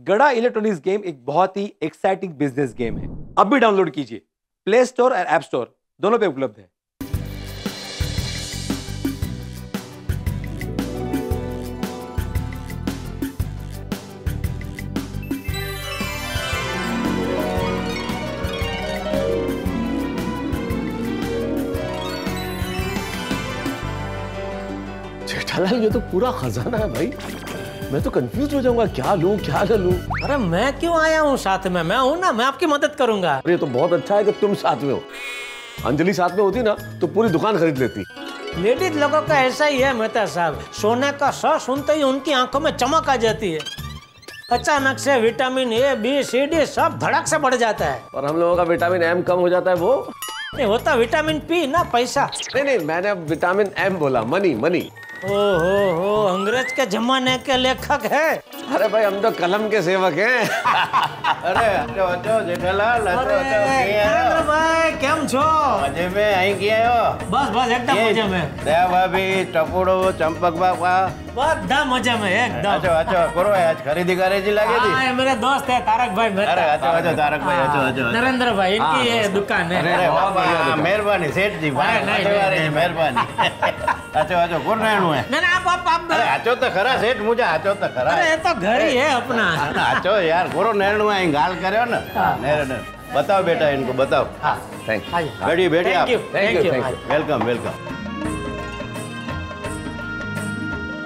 गड़ा electronics game एक बहुत ही एक्साइटिंग बिजनेस गेम है। अब भी डाउनलोड कीजिए, प्ले स्टोर और ऐप स्टोर दोनों पे उपलब्ध है। जेठालाल, ये तो पूरा खजाना है भाई। मैं तो कंफ्यूज हो जाऊंगा, क्या लूं क्या न लूं। अरे मैं क्यों आया हूँ साथ में, मैं हूँ ना, मैं आपकी मदद करूंगा। अरे तो बहुत अच्छा है कि तुम साथ में हो। अंजलि साथ में होती ना तो पूरी दुकान खरीद लेती। लेडीज लोगों का ऐसा ही है मेहता साहब, सोने का स सुनते ही उनकी आंखों में चमक आ जाती है। अचानक से vitamin A B C D सब धड़क से बढ़ जाता है। और हम लोगों का विटामिन एम कम हो जाता है। वो नहीं होता विटामिन पी ना, पैसा। नहीं, मैंने अब विटामिन एम बोला, मनी मनी। हो अंग्रेज के जमाने के लेखक है। अरे भाई हम तो कलम के सेवक हैं। अरे अच्छा जेठालाल, नरेंद्र भाई केम छो? मजे में आई किया हो? बस एकदम मजे में। दया भाभी, टपुड़ो, चंपक बाबा બધા મજા में एकदम। अच्छा करो, आज खरीदी करेजी लगे थी। हाँ, मेरे दोस्त है तारक भाई। अरे अच्छा तारक भाई, अच्छा नरेंद्र भाई, इनकी ये दुकान है। अरे बाबा मेहरबानी सेठ जी, मेहरबानी। अच्छा गुरनायणु है। ना आप अरे आचो तो खरा सेठ, मुझे आचो तो खरा। अरे ये तो घर ही है अपना। आचो यार, गुरनायणु है, गाल करे ना। बताओ बेटा, इनको बताओ। Thank you. बैठिए आप। Thank you. वेलकम।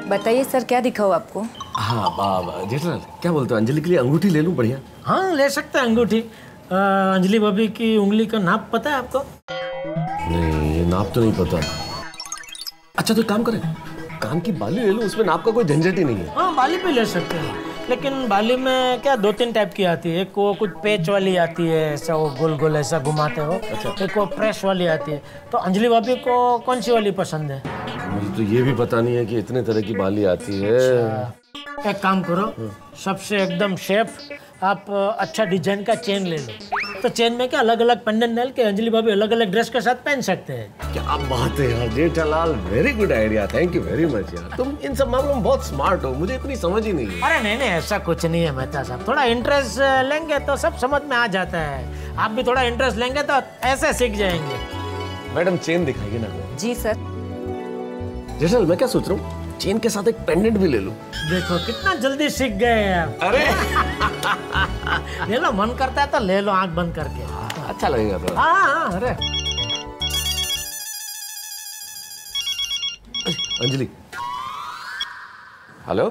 बताइए सर, क्या दिखाऊं आपको? हाँ बाबा जेठालाल, क्या बोलते हो, अंजलि के लिए अंगूठी ले लूं? बढ़िया। हाँ ले सकते हैं अंगूठी। अंजलि भाभी की उंगली का नाप पता है आपको? नहीं, ये नाप तो नहीं पता। अच्छा तो काम करें, कान की बाली ले लूं, उसमें नाप का कोई झंझट ही नहीं है। हाँ बाली भी ले सकते हैं, लेकिन बाली में क्या 2-3 टाइप की आती है। एक वो कुछ पेच वाली आती है, ऐसा वो गोल गोल ऐसा घुमाते हो। अच्छा। एक वो प्रेस वाली आती है। तो अंजलि भाभी को कौन सी वाली पसंद है? मुझे तो ये भी पता नहीं है कि इतने तरह की बाली आती है। एक काम करो, सबसे एकदम शेफ आप अच्छा डिजाइन का चेन ले लो। तो चेन में क्या अलग अलग पेंडेंट डाल के अंजलि भाभी अलग अलग ड्रेस के साथ पहन सकते हैं। क्या बात है यार Jethalal, very good idea, thank you very much यार। तुम इन सब मामलों में बहुत स्मार्ट हो, मुझे इतनी समझ ही नहीं है। अरे नहीं ऐसा कुछ नहीं है मेहता साहब, थोड़ा इंटरेस्ट लेंगे तो सब समझ में आ जाता है। आप भी थोड़ा इंटरेस्ट लेंगे तो ऐसे सीख जाएंगे। मैडम चेन दिखाइए ना। जी सर। जेठालाल मैं क्या सोच रहा हूँ, चेन के साथ एक पेंडेंट भी ले लूं। देखो कितना जल्दी सीख गए आप। अरे ले लो, मन करता है तो ले लो आंख बंद करके। अच्छा लगेगा थोड़ा। हाँ अरे अंजलि, हेलो।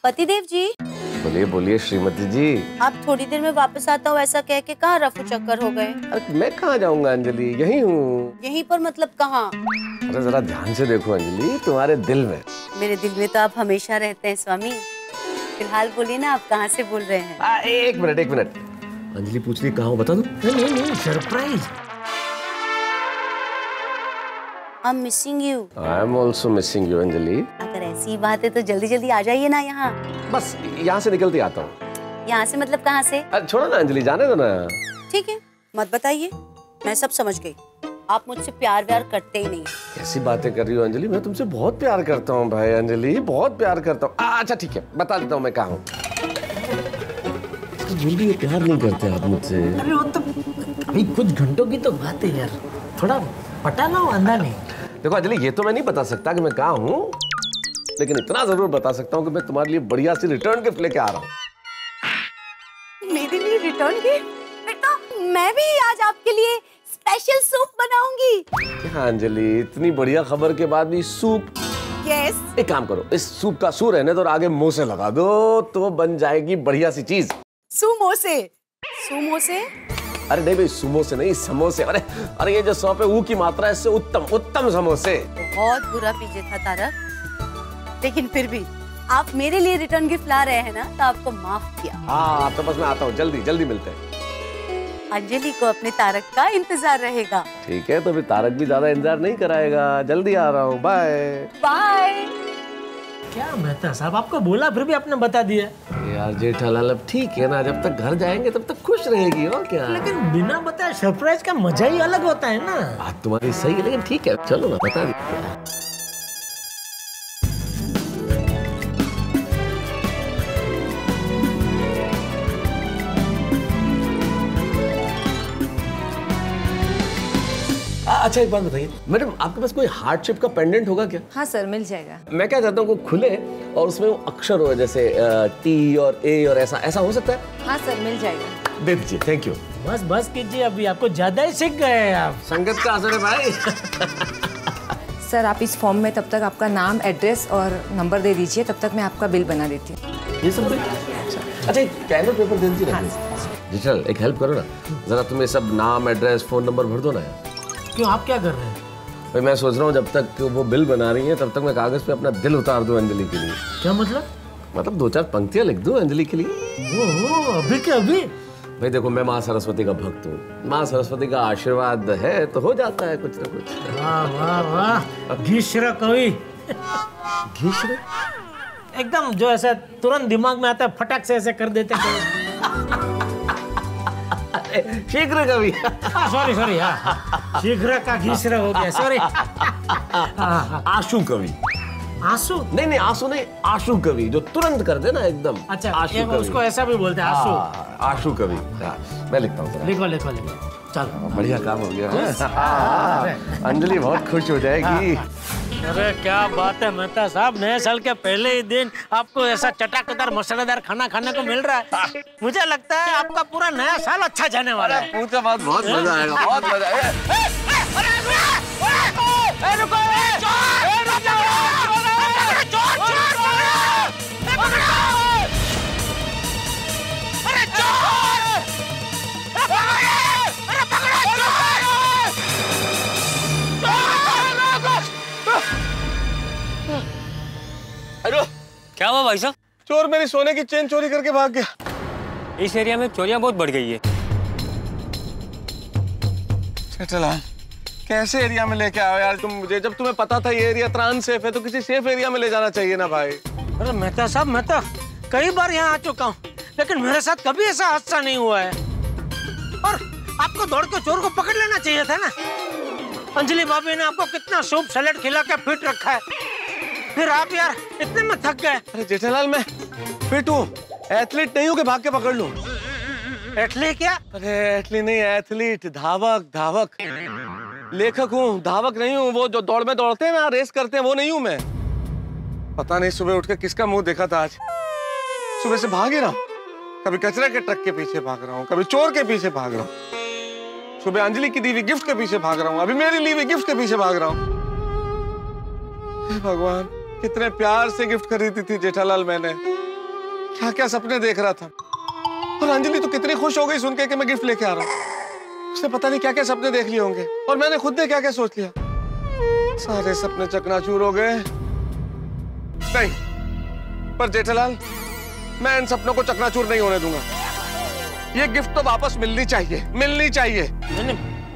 पतिदेव जी, बोलिए श्रीमती जी। आप थोड़ी देर में वापस आता हूँ ऐसा कह के कहाँ रफू चक्कर हो गए? अरे मैं कहाँ जाऊंगा अंजलि, यहीं हूँ। यहीं पर मतलब कहाँ? अरे जरा ध्यान से देखो अंजलि, तुम्हारे दिल में। मेरे दिल में तो आप हमेशा रहते हैं स्वामी। फिलहाल बोलिए ना, आप कहाँ से बोल रहे हैं? एक मिनट। अंजलि पूछ रही कहाँ हो, बता दो। नहीं surprise. I'm missing you. I am also missing you Anjali. अगर ऐसी बात है तो जल्दी जल्दी आ जाइए ना यहाँ। बस यहाँ से निकलते आता हूँ। यहाँ से मतलब कहाँ से? छोड़ो ना अंजलि, जाने दो ना। ठीक है, मत बताइए, मैं सब समझ गई। आप मुझसे प्यार व्यार करते ही नहीं। कैसी बातें कर रही हो अंजलि, मैं तुमसे बहुत प्यार करता हूँ भाई अंजलि, बहुत प्यार करता हूँ। अच्छा ठीक है, बता देता हूँ मैं कहाँ हूँ। जल्दी प्यार नहीं करते आप मुझसे। अरे वो तो अभी कुछ घंटों की तो बात है यार, थोड़ा पटा लो अंधा नहीं। देखो अंजलि, ये तो मैं नहीं बता सकता कि मैं कहाँ हूँ, लेकिन इतना जरूर बता सकता हूँ कि मैं तुम्हारे लिए बढ़िया सी रिटर्न गिफ्ट लेके आ रहा हूँ। मेरे लिए रिटर्न गिफ्ट? फिर तो मैं भी आज आपके लिए स्पेशल सूप बनाऊंगी। हाँ अंजलि, इतनी बढ़िया खबर के बाद भी सूप? यस। एक काम करो, इस सूप का सू रहने दो और आगे मुंह से लगा दो तो बन जाएगी बढ़िया सी चीज। सुमोसे? सुमोसे? अरे नहीं भाई, समोसे नहीं, समोसे। अरे ये जो सौ पे ऊ की मात्रा है, इससे उत्तम समोसे। बहुत बुरा पीछे था तारक, लेकिन फिर भी आप मेरे लिए रिटर्न गिफ्ट ला रहे हैं ना, तो आपको माफ किया। हाँ तो बस मैं आता हूँ, जल्दी मिलते हैं। अंजलि को अपने तारक का इंतजार रहेगा। ठीक है, तो फिर तारक भी ज्यादा इंतजार नहीं कराएगा, जल्दी आ रहा हूँ, बाय बाय। क्या मेहता साहब, आपको बोला फिर भी आपने बता दिया। यार जेठालाल अब ठीक है ना, जब तक घर जाएंगे तब तक खुश रहेगी और क्या। लेकिन बिना बताए सरप्राइज का मजा ही अलग होता है ना। बात तुम्हारी सही है, लेकिन ठीक है चलो ना, बता दी। अच्छा एक बात बताइए मैडम, आपके पास कोई हार्ट शेप का पेंडेंट होगा क्या? हाँ सर, मिल जाएगा। मैं क्या चाहता हूँ को खुले और उसमें वो अक्षर हो जैसे टी और ए और ऐसा हो सकता है? हाँ सर, मिल जाएगा। दे दीजिए, थैंक यू। बस बस कीजिए, अभी आपको ज्यादा ही सीख गए हैं आप। संगत का असर है भाई। सर आप इस फॉर्म में तब तक आपका नाम, एड्रेस और नंबर दे दीजिए, तब तक मैं आपका बिल बना देती हूँ। ये सब अच्छा कैमरा पेपर दे दीजिए ना। जी चल एक हेल्प करो ना, जरा तुम ये सब नाम, एड्रेस, फोन नंबर भर दो ना यार। क्यों, आप क्या कर रहे हैं? भाई मैं सोच रहा हूँ जब तक वो बिल बना रही है तब तक मैं कागज पे अपना दिल उतार दूं अंजलि के लिए। क्या मतलब? मतलब 2-4 पंक्तियां लिख दूं अंजलि के लिए। ओहो, अभी क्या अभी? भाई देखो मैं माँ सरस्वती का भक्त हूँ, माँ सरस्वती का आशीर्वाद है तो हो जाता है कुछ ना कुछ। वाह वाह वाह, घीश्र कवि। घीश्र एकदम जो ऐसे तुरंत दिमाग में आता है, फटाक से ऐसे कर देते हैं। शीघ्र कवि। सॉरी सॉरी, हाँ शीघ्र का घीश्र हो गया, सॉरी। आशु कवि। आंसू? नहीं आंसू नहीं, आशु कवि, जो तुरंत कर दे ना एकदम। अच्छा, आशु कवि। उसको ऐसा भी बोलते हैं, आंसू। आशु कवि। मैं लिखता हूँ। लिखो लिखो लिखो, चलो। बढ़िया काम हो गया। अंजलि बहुत खुश हो जाएगी। अरे क्या बात है मेहता साहब, नए साल के पहले ही दिन आपको ऐसा चटाकेदार मसालेदार खाना खाने को मिल रहा है। मुझे लगता है आपका पूरा नया साल अच्छा जाने वाला है। पूछो मत, बहुत मजा आएगा, बहुत मजा आएगा। क्या हुआ भाई साहब? चोर मेरी सोने की चेन चोरी करके भाग गया। इस एरिया में चोरियां बहुत बढ़ गई है। चला कैसे एरिया में लेके आओ यार तुम मुझे, जब तुम्हें पता था ये एरिया त्रान सेफ है तो किसी सेफ एरिया में ले जाना चाहिए ना भाई। अरे मेहता साहब, मैं तो कई बार यहाँ आ चुका हूँ, लेकिन मेरे साथ कभी ऐसा हादसा नहीं हुआ है। और आपको दौड़ के चोर को पकड़ लेना चाहिए था ना। अंजलि भाभी ने आपको कितना सूप सैलेड खिला के फिट रखा है, फिर आप यार इतने में थक गए। अरे जेठालाल मैं फिट हूँ, एथलीट नहीं हूँ कि भाग के पकड़ लूं। एथलीट क्या? अरे एथलीट नहीं, एथलीट, धावक। लेखक हूँ, धावक नहीं हूँ। वो जो दौड़ में दौड़ते हैं ना, रेस करते हैं, वो नहीं हूँ मैं। पता नहीं सुबह उठ के किसका मुंह देखा था आज। सुबह से भाग ही रहा हूँ, कभी कचरे के ट्रक के पीछे भाग रहा हूँ, कभी चोर के पीछे भाग रहा हूँ। सुबह अंजलि की दी हुई गिफ्ट के पीछे भाग रहा हूँ, अभी मेरी ली हुई गिफ्ट के पीछे भाग रहा हूँ। भगवान, कितने प्यार से गिफ्ट खरीदी थी जेठालाल मैंने, क्या क्या सपने देख रहा था। और अंजलि तो कितनी खुश हो गई सुन के कि मैं गिफ्ट लेके आ रहा हूँ। उसने पता नहीं क्या क्या सपने देख लिए होंगे, और मैंने खुद ने क्या क्या सोच लिया। सारे सपने चकनाचूर हो गए। नहीं, पर जेठालाल मैं इन सपनों को चकनाचूर नहीं होने दूंगा। ये गिफ्ट तो वापस मिलनी चाहिए।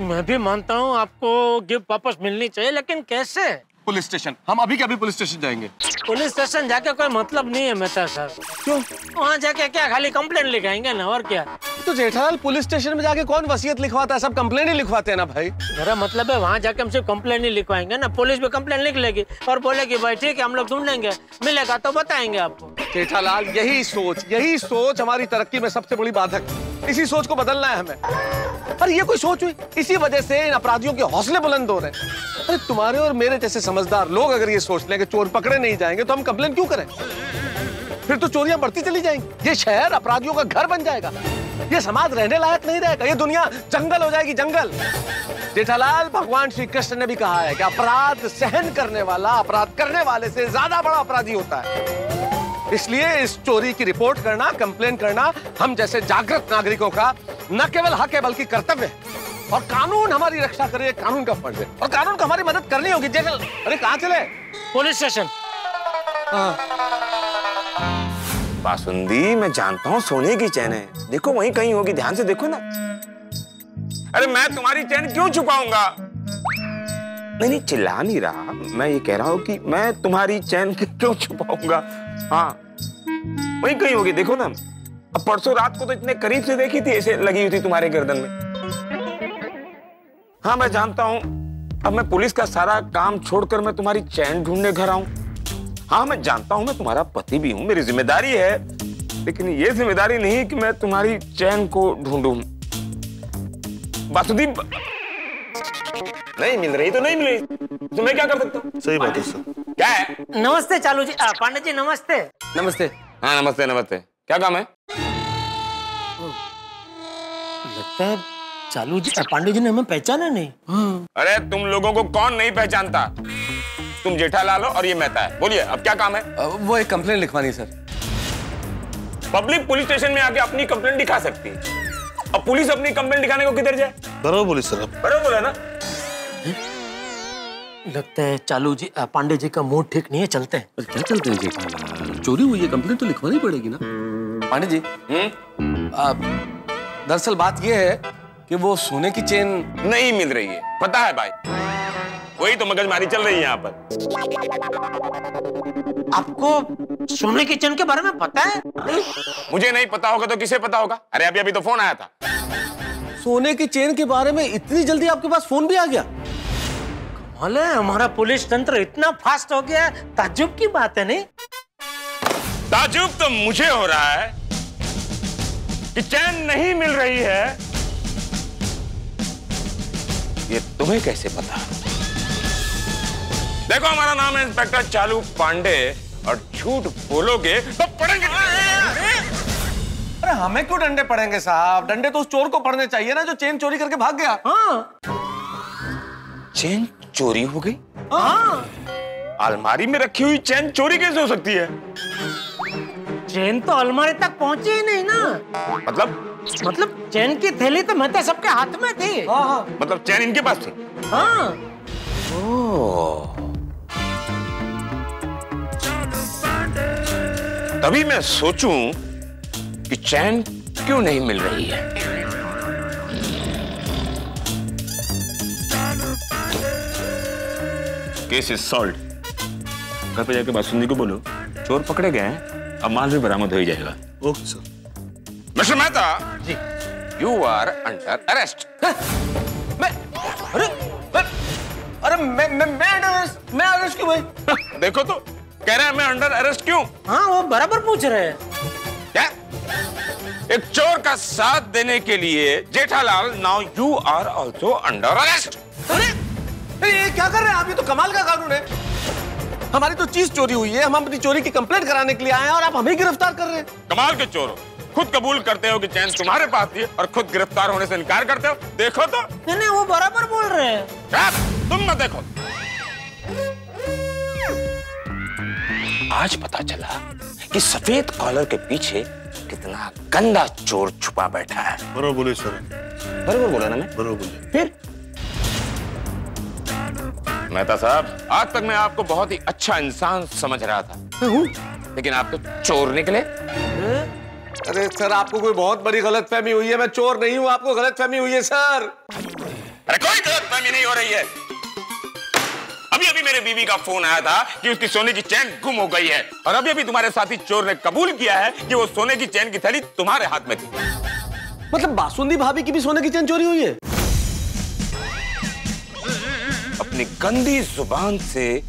मैं भी मानता हूँ आपको गिफ्ट वापस मिलनी चाहिए, लेकिन कैसे? पुलिस स्टेशन, हम अभी के अभी पुलिस स्टेशन जाएंगे। पुलिस स्टेशन जाके कोई मतलब नहीं है मेहता साहब। क्यों? वहाँ जाके क्या खाली कंप्लेंट लिखाएंगे ना, और क्या? तो जेठालाल पुलिस स्टेशन में जाके कौन वसीयत लिखवाता है? सब कंप्लेंट ही लिखवाते हैं ना भाई। मेरा मतलब है वहाँ जाके हम सिर्फ कंप्लेंट ही लिखवाएंगे ना, पुलिस भी कंप्लेंट लिख लेगी और बोलेगी भाई ठीक है हम लोग ढूंढेंगे, मिलेगा तो बताएंगे आपको। जेठालाल यही सोच हमारी तरक्की में सबसे बड़ी बाधक। इसी सोच को बदलना है हमें। अरे ये कोई सोच हुई? इसी वजह से इन अपराधियों के हौसले बुलंद हो रहे हैं। अरे तुम्हारे और मेरे जैसे समझदार लोग अगर ये सोच लें कि चोर पकड़े नहीं जाएंगे तो हम कंप्लेन क्यों करें? फिर तो चोरियां बढ़ती चली जाएंगी, ये शहर अपराधियों का घर बन जाएगा, ये समाज रहने लायक नहीं रहेगा, ये दुनिया जंगल हो जाएगी, जंगल। जेठालाल, भगवान श्री कृष्ण ने भी कहा है कि अपराध सहन करने वाला अपराध करने वाले से ज्यादा बड़ा अपराधी होता है। इसलिए इस चोरी की रिपोर्ट करना, कंप्लेन करना हम जैसे जागृत नागरिकों का न केवल हक है बल्कि कर्तव्य है। और कानून हमारी रक्षा करे, कानून का फर्ज है, और कानून को हमारी मदद करनी होगी। जेठल, अरे कहाँ चले? Police station. बासुंदी, मैं जानता हूँ सोने की चैन है, देखो वहीं कहीं होगी, ध्यान से देखो ना। अरे मैं तुम्हारी चैन क्यों छुपाऊंगा? नहीं चिल्ला नहीं रहा, मैं ये कह रहा हूँ कि मैं तुम्हारी चैन क्यों छुपाऊंगा। हाँ वहीं कहीं होगी, देखो ना। अब परसों रात को तो इतने करीब से देखी थी, ऐसे लगी हुई थी तुम्हारे गर्दन में। हाँ मैं जानता हूँ, अब मैं पुलिस का सारा काम छोड़कर मैं तुम्हारी चैन ढूंढने घर आऊं। हाँ मैं जानता हूँ, मैं तुम्हारा पति भी हूँ, मेरी जिम्मेदारी है, लेकिन ये जिम्मेदारी नहीं कि मैं तुम्हारी चैन को ढूंढूं। बासुदी, नहीं मिल रही तो नहीं मिल रही, तो मैं क्या कर सकता हूँ? सही बात है सर। क्या है? नमस्ते चालू जी, पांडे जी नमस्ते। नमस्ते। हाँ नमस्ते नमस्ते, क्या काम है? लगता है चालू जी, पांडे जी ने हमें पहचाना नहीं। अरे तुम लोगों को कौन नहीं पहचानता? तुम जेठालाल हो और ये मेहता है। बोलिए अब क्या काम है? वो एक कंप्लेंट लिखवानी सर। पब्लिक पुलिस स्टेशन में आके अपनी कंप्लेंट दिखा सकती है। अब पुलिस अपनी कंप्लेंट दिखाने को किधर जाए? बराबर बोले सर आप। बराबर बोला ना? लगता है चालू जी, पांडे जी का मूड ठीक नहीं है, चलते हैं। क्या चलते हैं जी, चोरी हुई है, कंप्लेंट तो लिखवानी पड़ेगी ना। पांडे जी, दरअसल बात ये है कि वो सोने की चेन नहीं मिल रही है, पता है भाई, वही तो मगजमारी चल रही है यहाँ पर। आपको सोने की चेन के बारे में पता है? मुझे नहीं पता होगा तो किसे पता होगा? अरे अभी अभी तो फोन आया था। सोने की चेन के बारे में इतनी जल्दी आपके पास फोन भी आ गया? कमाल है, हमारा पुलिस तंत्र इतना फास्ट हो गया, ताज्जुब की बात है। नहीं ताज्जुब तो मुझे हो रहा है कि चैन नहीं मिल रही है, ये तुम्हें कैसे पता? देखो हमारा नाम है इंस्पेक्टर चालू पांडे, और झूठ बोलोगे तो पड़ेंगे। अरे हमें क्यों डंडे पड़ेंगे साहब? डंडे तो उस चोर को पड़ने चाहिए ना जो चेन चोरी करके भाग गया। हाँ चेन चोरी हो गई? हाँ, अलमारी में रखी हुई चैन चोरी कैसे हो सकती है? चेन तो अलमारी तक पहुंची ही नहीं ना। मतलब चेन की थैली तो मैं तो सबके हाथ में थी। हाँ। मतलब चैन इनके पास थी? हाँ। ओह, तभी मैं सोचूं कि चैन क्यों नहीं मिल रही है। Case is solved. घर पे जाके बासुंदी को बोलो चोर पकड़े गए हैं, अब माल भी बरामद हो ही जाएगा। Okay sir. Mister Mehta ji, you are under arrest. मैं अरेस्ट क्यों भाई? देखो तो कह रहे हैं मैं अंडर अरेस्ट क्यों? हाँ वो बराबर पूछ रहे हैं। क्या? एक चोर का साथ देने के लिए Jethalal, now you are also under arrest. अरे ये क्या कर रहे हैं आप? ये तो कमाल का कानून है। हमारी तो चीज चोरी हुई है, हम अपनी चोरी की कंप्लेंट कराने के लिए आए हैं और आप हमें गिरफ्तार कर रहे हैं। कमाल के चोर हो, खुद कबूल करते हो कि चैन तुम्हारे पास थी और खुद गिरफ्तार होने से इनकार करते हो। देखो तो। नहीं वो बराबर बोल रहे हैं। क्या? तुम मत देखो। आज पता चला कि सफेद कॉलर के पीछे कितना गंदा चोर छुपा बैठा है। बराबर बोले सर। बराबर बोला ना मैं? बराबर बोले। फिर मेहता साहब, आज तक मैं आपको बहुत ही अच्छा इंसान समझ रहा था, लेकिन आप तो चोर निकले। अरे सर, आपको कोई बहुत बड़ी गलतफहमी हुई है। मैं चोर नहीं हूं, आपको गलतफहमी हुई है सर। अरे कोई गलतफहमी नहीं हो रही है। अभी अभी मेरे बीवी का फोन आया था कि उसकी सोने की चैन गुम हो गई है, और अभी अभी तुम्हारे साथी चोर ने कबूल किया है कि वो सोने की चैन की थैली तुम्हारे हाथ में थी। मतलब बासुंदी भाभी की भी सोने की चैन चोरी हुई है? अपनी गंदी जुबान से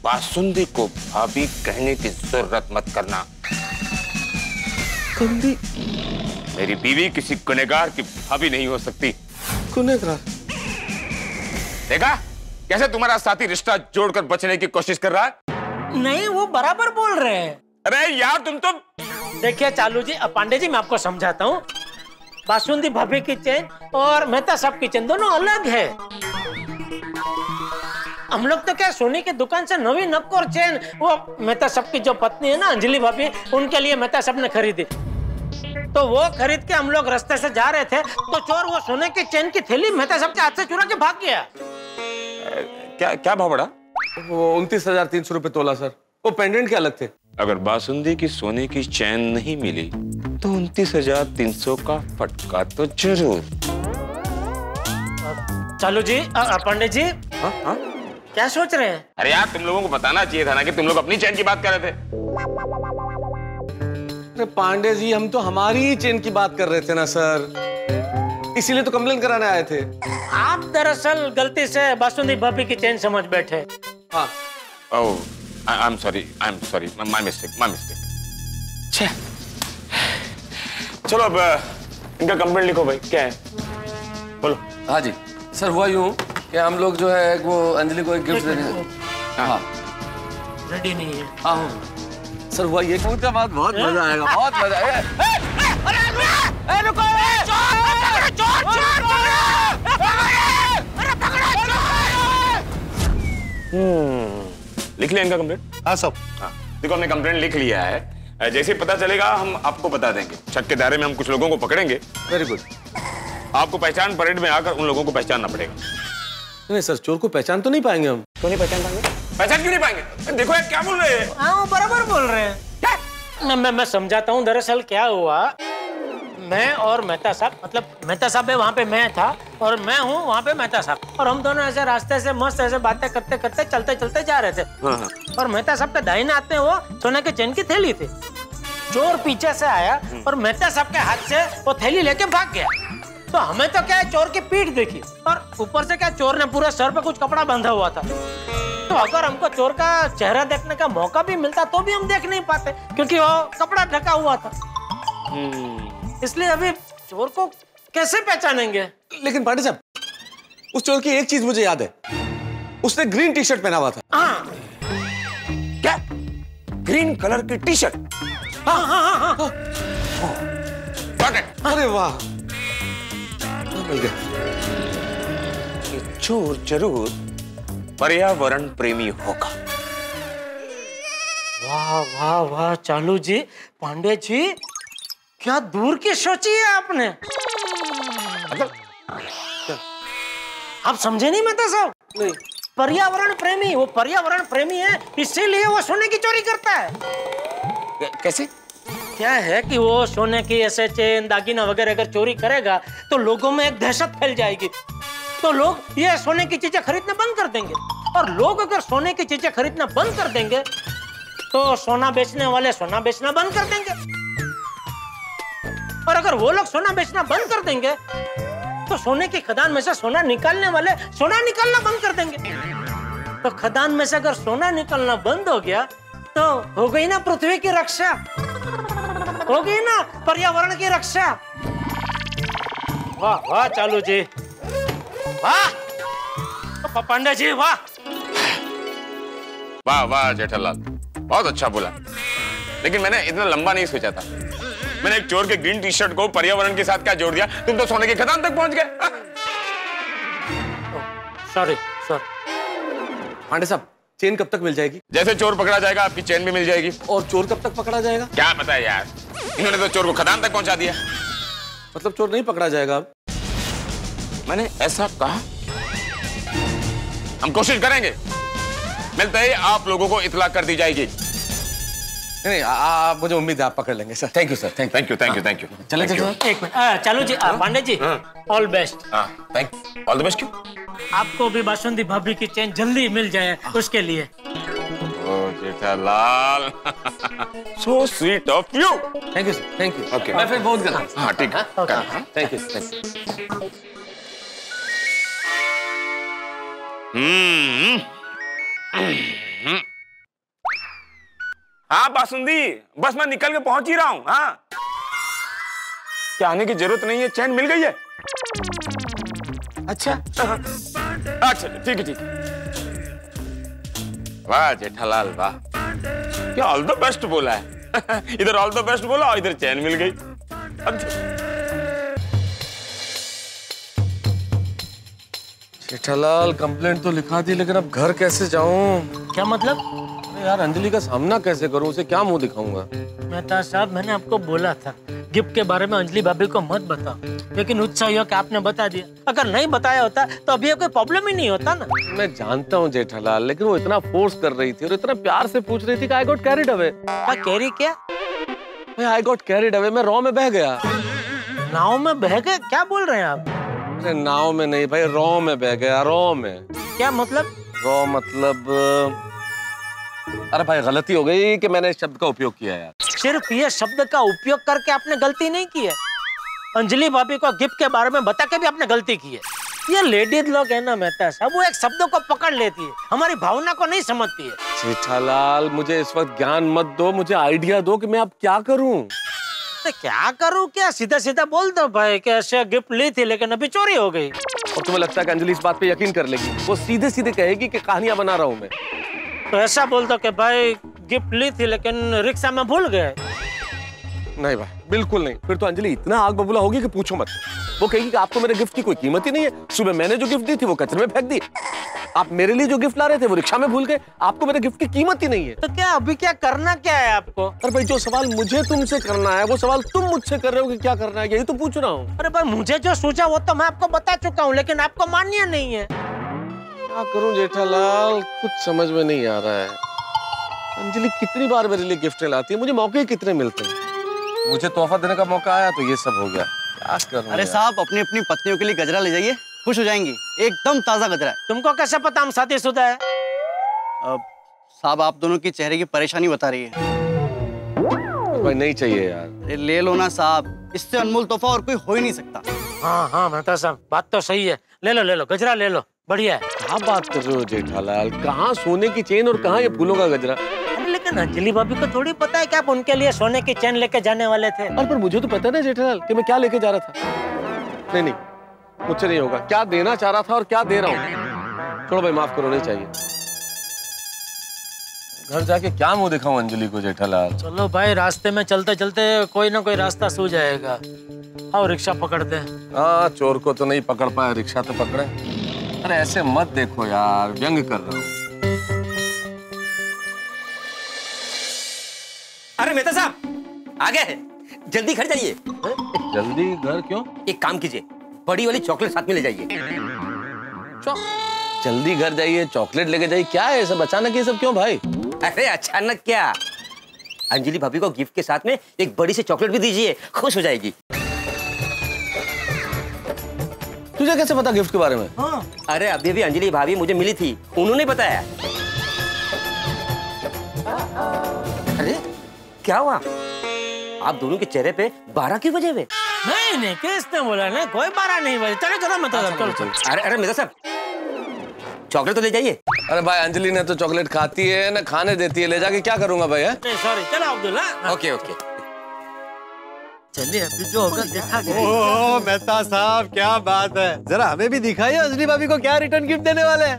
बासुंदी को भाभी कहने की जरूरत मत करना। गंदी? मेरी बीवी किसी गुनहगार की भाभी नहीं हो सकती। गुनहगार? देखा कैसे तुम्हारा साथी रिश्ता जोड़कर बचने की कोशिश कर रहा है? नहीं वो बराबर बोल रहे हैं। अरे यार तुम तो। देखिए चालू जी, पांडे जी मैं आपको समझाता हूँ। बासुंदी भाभी की चेन और मेहता साहब की चेन दोनों अलग है। हम लोग तो क्या सोने की दुकान से नवी नक और चेन वो मेहता साहब की जो पत्नी है ना अंजलि भाभी, उनके लिए मेहता साहब ने खरीदी। तो वो खरीद के हम लोग रास्ते से जा रहे थे तो चोर वो सोने की चेन की थैली मेहता साहब के हाथ से चुरा के भाग गया। क्या क्या भाव बढ़ा? वो 29,300 रुपए तोला सर। वो पेंडेंट के अलग थे। अगर बासुंदी की सोने की चैन नहीं मिली तो 29,300 का फटका तो जरूर। चालू जी, पांडे जी, हाँ? क्या सोच रहे हैं? अरे यार तुम लोगों को बताना चाहिए था ना कि तुम लोग अपनी चैन की बात कर रहे थे। अरे पांडे जी, हम तो हमारी ही चेन की बात कर रहे थे ना सर, इसीलिए तो कंप्लेन कराने आए थे। आप दरअसल गलती से बासुंदी भाभी की चेन समझ बैठे। हाँ। Oh, I am sorry, my mistake. चलो अब इनका कंप्लेंट लिखो भाई, क्या है बोलो। हाँ जी सर, हुआ यूं कि हम लोग जो है वो अंजलि को एक गिफ्ट देंगे। हाँ रेडी नहीं है। हाँ सर हुआ ये का बात बहुत मजा आएगा, बहुत मजा आएगा। लिख लिया इनका कंप्लेंट? हाँ सब। हाँ देखो हमने कंप्लेंट लिख लिया है, जैसे ही पता चलेगा हम आपको बता देंगे। शक के दायरे में हम कुछ लोगों को पकड़ेंगे। Very good. आपको पहचान परेड में आकर उन लोगों को पहचानना पड़ेगा। नहीं सर, चोर को पहचान तो नहीं पाएंगे हम। क्यों नहीं पहचान पाएंगे? पहचान क्यों नहीं पाएंगे? देखो यार क्या बोल रहे हैं। हाँ बराबर बोल रहे हैं। मैं समझाता हूँ। दरअसल क्या हुआ, मैं और मेहता साहब, मतलब मेहता साहब है वहाँ पे मैं था और मैं हूँ वहाँ पे मेहता साहब, और हम दोनों ऐसे रास्ते से मस्त ऐसे बातें करते करते चलते चलते जा रहे थे। हाँ। और मेहता साहब के दाहिने हाथ में वो सोने के चैन की थैली थी। चोर पीछे से आया और मेहता साहब के हाथ से वो थैली लेके भाग गया। तो हमें तो क्या है, चोर की पीठ देखी और ऊपर से क्या चोर ने पूरे सर पे कुछ कपड़ा बांधा हुआ था। तो अगर हमको चोर का चेहरा देखने का मौका भी मिलता तो भी हम देख नहीं पाते, क्योंकि वो कपड़ा ढका हुआ था। इसलिए अभी चोर को कैसे पहचानेंगे? लेकिन पांडे साहब, उस चोर की एक चीज मुझे याद है, उसने ग्रीन टी शर्ट पहना हुआ था। हाँ क्या? ग्रीन कलर की टी शर्ट? हाँ हाँ हाँ हाँ। अरे वाह, मिल गया। ये चोर जरूर पर्यावरण प्रेमी होगा। वाह वाह वाह चालू जी, पांडे जी, क्या दूर की सोची है आपने। मतलब आप समझे नहीं मेहता साहब? नहीं। पर्यावरण प्रेमी, वो पर्यावरण प्रेमी है इसीलिए वो सोने की चोरी करता है। कैसे? क्या है कि वो सोने की ऐसे चेन दागिना वगैरह अगर चोरी करेगा तो लोगों में एक दहशत फैल जाएगी, तो लोग ये सोने की चीजें खरीदना बंद कर देंगे। और लोग अगर सोने की चीजें खरीदना बंद कर देंगे तो सोना बेचने वाले सोना बेचना बंद कर देंगे, और अगर वो लोग सोना बेचना बंद कर देंगे तो सोने की खदान में से सोना निकालने वाले सोना निकालना बंद कर देंगे। तो खदान में से अगर सोना निकलना बंद हो गया तो हो गई ना पृथ्वी की रक्षा, हो गई ना पर्यावरण की रक्षा। वाह वाह चालू जी, वाह पांडे जी, वाह वाह वाह जेठालाल, बहुत अच्छा बोला। लेकिन मैंने इतना लंबा नहीं सोचा था। मैंने एक चोर के ग्रीन टी शर्ट को पर्यावरण के साथ क्या जोड़ दिया? तुम तो सोने की खदान तक पहुंच गए। Sorry sir. पांडे साहब, चेन कब तक मिल जाएगी? जैसे चोर पकड़ा जाएगा आपकी चैन भी मिल जाएगी। और चोर कब तक पकड़ा जाएगा? क्या पता है यार, इन्होंने तो चोर को खदान तक पहुंचा दिया। मतलब चोर नहीं पकड़ा जाएगा अब? मैंने ऐसा कहा? हम कोशिश करेंगे, मिलते ही आप लोगों को इतला कर दी जाएगी। नहीं, आप मुझे उम्मीद है आप पकड़ लेंगे sir. Thank you sir, thank thank you thank you thank you. चले चलो। एक मिनट चालू जी, Pandey ji, all best. Thank all the best. क्यों? आपको भी बासुंदी भाभी की चैन जल्दी मिल जाए उसके लिए। Oh Jethalal, so sweet of you. Thank you sir, thank you. Okay, मैं फिर फोन करता हूँ। हाँ ठीक है। Thank you. हाँ बासुंदी, बस मैं निकल के पहुंच ही रहा हूँ। हाँ, क्या आने की जरूरत नहीं है, चैन मिल गई है। अच्छा अच्छा ठीक है ठीक है। वाह जेठालाल वाह, क्या ऑल द बेस्ट बोला है। इधर ऑल द बेस्ट बोला और इधर चैन मिल गई। जेठालाल, कंप्लेंट तो लिखा दी, लेकिन अब घर कैसे जाऊं? क्या मतलब? यार अंजलि का सामना कैसे करूं, उसे क्या मुंह दिखाऊंगा? मेहता साहब, मैंने आपको बोला था गिफ्ट के बारे में अंजलि भाभी को मत बताओ, लेकिन उत्साह हुआ कि आपने बता दिया। अगर नहीं बताया होता तो अभी कोई प्रॉब्लम ही नहीं होता ना। मैं जानता हूँ जेठालाल, लेकिन वो इतना फोर्स कर रही थी और इतना प्यार से पूछ रही थी कि आई गॉट कैरिड अवे। क्या कैरी? क्या आई गॉट कैरिड अवे, मैं रॉ में बह गया। नाव में बह गए? क्या बोल रहे हैं आप? अरे नाव में नहीं भाई, रॉ में बह गया। रॉ में क्या मतलब? रॉ मतलब, अरे भाई गलती हो गई कि मैंने इस शब्द का उपयोग किया यार। सिर्फ ये शब्द का उपयोग करके आपने गलती नहीं की है, अंजलि भाभी को गिफ्ट के बारे में बता के भी आपने गलती की है। ये लेडीज लोग है ना मेहता साहब, वो एक शब्दों को पकड़ लेती है, हमारी भावना को नहीं समझती है। जेठालाल, मुझे इस वक्त ज्ञान मत दो, मुझे आइडिया दो कि मैं अब क्या करूं। तो क्या करूं? क्या सीधा सीधा बोल दो भाई कि ऐसे गिफ्ट ली थी लेकिन अभी चोरी हो गई। और तुम्हें लगता है कि अंजलि इस बात पे यकीन कर लेगी? वो सीधे सीधे कहेगी कि कहानियां बना रहा हूं मैं। तो ऐसा बोल दो कि भाई गिफ्ट ली थी लेकिन रिक्शा में भूल गए। नहीं भाई, बिल्कुल नहीं। फिर तो अंजलि इतना आग बबूला होगी कि पूछो मत। वो कहेगी कि आपको मेरे गिफ्ट की कोई कीमत ही नहीं है। सुबह मैंने जो गिफ्ट दी थी वो कचरे में फेंक दी। आप मेरे लिए जो गिफ्ट ला रहे थे वो रिक्शा में भूल गए। आपको मेरे गिफ्ट की कीमत ही नहीं है। तो क्या अभी क्या करना क्या है आपको? अरे भाई, जो सवाल मुझे तुमसे करना है वो सवाल तुम मुझसे कर रहे हो कि क्या करना है, यही तो पूछ रहा हूँ। अरे भाई, मुझे जो सूझा वो तो मैं आपको बता चुका हूँ, लेकिन आपको मान्य नहीं है। क्या करूं जेठालाल, कुछ समझ में नहीं आ रहा है। अंजलि कितनी बार मेरे लिए गिफ्ट लाती है, मुझे मौके ही कितने मिलते हैं। मुझे तोहफा देने का मौका आया तो ये सब हो गया। क्या करूं? अरे साहब, अपनी अपनी पत्नियों के लिए गजरा ले जाइए, खुश हो जाएंगी। एकदम ताजा गजरा है। तुमको कैसे पता हम शादीशुदा है? साहब, आप दोनों की चेहरे की परेशानी बता रही है। भाई नहीं चाहिए यार। अरे ले लो ना साहब, इससे अनमोल तोहफा और कोई हो ही नहीं सकता। हाँ हाँ मेहता साहब, बात तो सही है। ले लो गजरा ले लो, बढ़िया है। क्या बात कर रहे हो जेठालाल? कहाँ सोने की चेन और कहाँ ये फूलों का गजरा? लेकिन अंजलि भाभी को थोड़ी पता है कि आप उनके लिए सोने की चेन लेके जाने वाले थे। और पर मुझे तो पता है ना जेठालाल कि मैं क्या लेके जा रहा था। नहीं, मुझसे नहीं होगा। क्या देना चाह रहा था और क्या दे रहा हूँ। छोड़ो भाई, माफ करो, नहीं चाहिए। घर जाके क्या मुंह दिखाऊं अंजलि को जेठालाल? चलो भाई, रास्ते में चलते चलते कोई ना कोई रास्ता सूझ जाएगा। आओ रिक्शा पकड़ते हैं। हाँ, चोर को तो नहीं पकड़ पाया, रिक्शा तो पकड़े। अरे ऐसे मत देखो यार, व्यंग कर रहा हूँ। अरे मेहता साहब आ गए, जल्दी घर जाइए। जल्दी घर क्यों? एक काम कीजिए, बड़ी वाली चॉकलेट साथ में ले जाइए। जल्दी घर जाइए, चॉकलेट लेके जाइए। क्या है सब अचानक, ये सब क्यों भाई? अरे अचानक क्या, अंजलि भाभी को गिफ्ट के साथ में एक बड़ी सी चॉकलेट भी दीजिए, खुश हो जाएगी। तुझे कैसे पता गिफ्ट के बारे में? हाँ। अरे अभी भी अंजलि भाभी मुझे मिली थी, उन्होंने बताया। अरे क्या हुआ, आप दोनों के चेहरे पे 12 क्यों बजे हुए? नहीं, किसने बोला? नहीं, कोई 12 नहीं बजे। चलो मैं चलो। अरे मेहता साहब, चॉकलेट तो ले जाइए। अरे भाई, अंजलि ने तो चॉकलेट खाती है ना खाने देती है, ले जाके क्या करूंगा भाई? नहीं सॉरी, चलो अब्दुल्ला। ओके चलिए, अभी जो होगा देखा जाएगा। ओह मेहता साहब, क्या बात है। जरा हमें भी दिखाइए अंजलि भाभी को क्या रिटर्न गिफ्ट देने वाले हैं।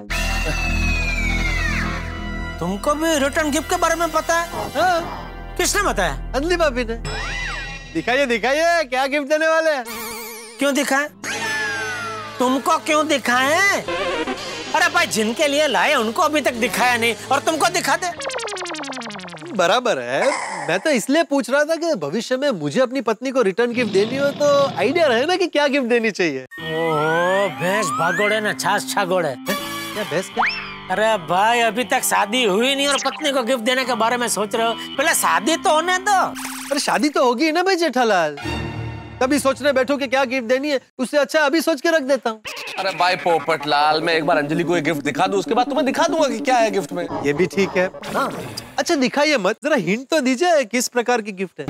तुमको भी रिटर्न गिफ्ट के बारे में पता है? हाँ। किसने बताया? अंजलि भाभी ने। दिखाइए क्या गिफ्ट देने वाले हैं। क्यों दिखाएं? तुमको क्यों दिखाएं? अरे भाई, जिनके लिए लाए उनको अभी तक दिखाया नहीं और तुमको दिखा दे। बराबर है, मैं तो इसलिए पूछ रहा था कि भविष्य में मुझे अपनी पत्नी को रिटर्न गिफ्ट देनी हो तो आइडिया रहे ना कि क्या गिफ्ट देनी चाहिए। ओह, भैंस भागोड़े ना छाछ छागोड़े। क्या भैंस क्या? अरे भाई, अभी तक शादी हुई नहीं और पत्नी को गिफ्ट देने के बारे में सोच रहे हो? पहले शादी तो होने दो। अरे शादी तो होगी ना भाई जेठालाल, तभी सोचने बैठो कि क्या गिफ्ट देनी है। उससे अच्छा अभी सोच के रख देता हूँ। अरे भाई पोपटलाल, मैं एक बार अंजलि को एक गिफ्ट दिखा दूं, उसके बाद तुम्हें दिखा दूंगा कि क्या है गिफ्ट में। ये भी ठीक है। हाँ। अच्छा दिखाइए मत, जरा हिंट तो दीजिए किस प्रकार की गिफ्ट है।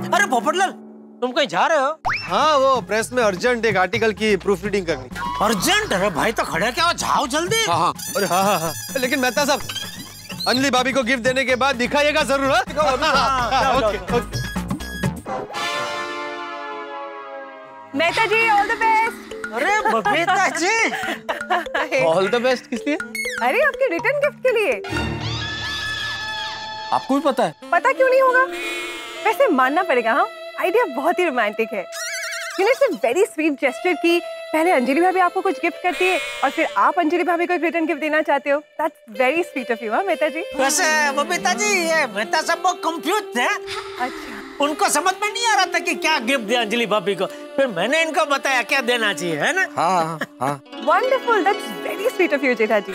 अरे पोपटलाल, तुम कहीं जा रहे हो? हाँ, वो प्रेस में अर्जेंट एक आर्टिकल की प्रूफ रीडिंग करनी। अर्जेंट? अरे भाई तो खड़े क्या हो, जाओ जल्दी। हाँ। अरे हाँ, लेकिन मेहता साहब, अंजलि भाभी को गिफ्ट देने के बाद दिखाइएगा जरूर। मेहता जी, ऑल द बेस्ट। अरे Babita ji, all the best किस लिए? अरे आपके रिटर्न गिफ्ट के लिए। आपको भी पता है? पता क्यों नहीं होगा, वैसे मानना पड़ेगा। हाँ, आइडिया बहुत ही रोमांटिक है। It's a very sweet gesture कि पहले अंजलि भाभी आपको कुछ गिफ्ट करती है और फिर आप अंजलि भाभी को एक रिटर्न गिफ्ट देना चाहते हो। That's very sweet of you. हाँ मेहता जी। वैसे बबीता जी, ये मेहता सब बहुत कंफ्यूज थे। अच्छा, उनको समझ में नहीं आ रहा था कि क्या गिफ्ट दे अंजलि भाभी को, फिर मैंने इनको बताया क्या देना चाहिए, है ना? हाँ। Wonderful, that's very sweet of you Jetha ji.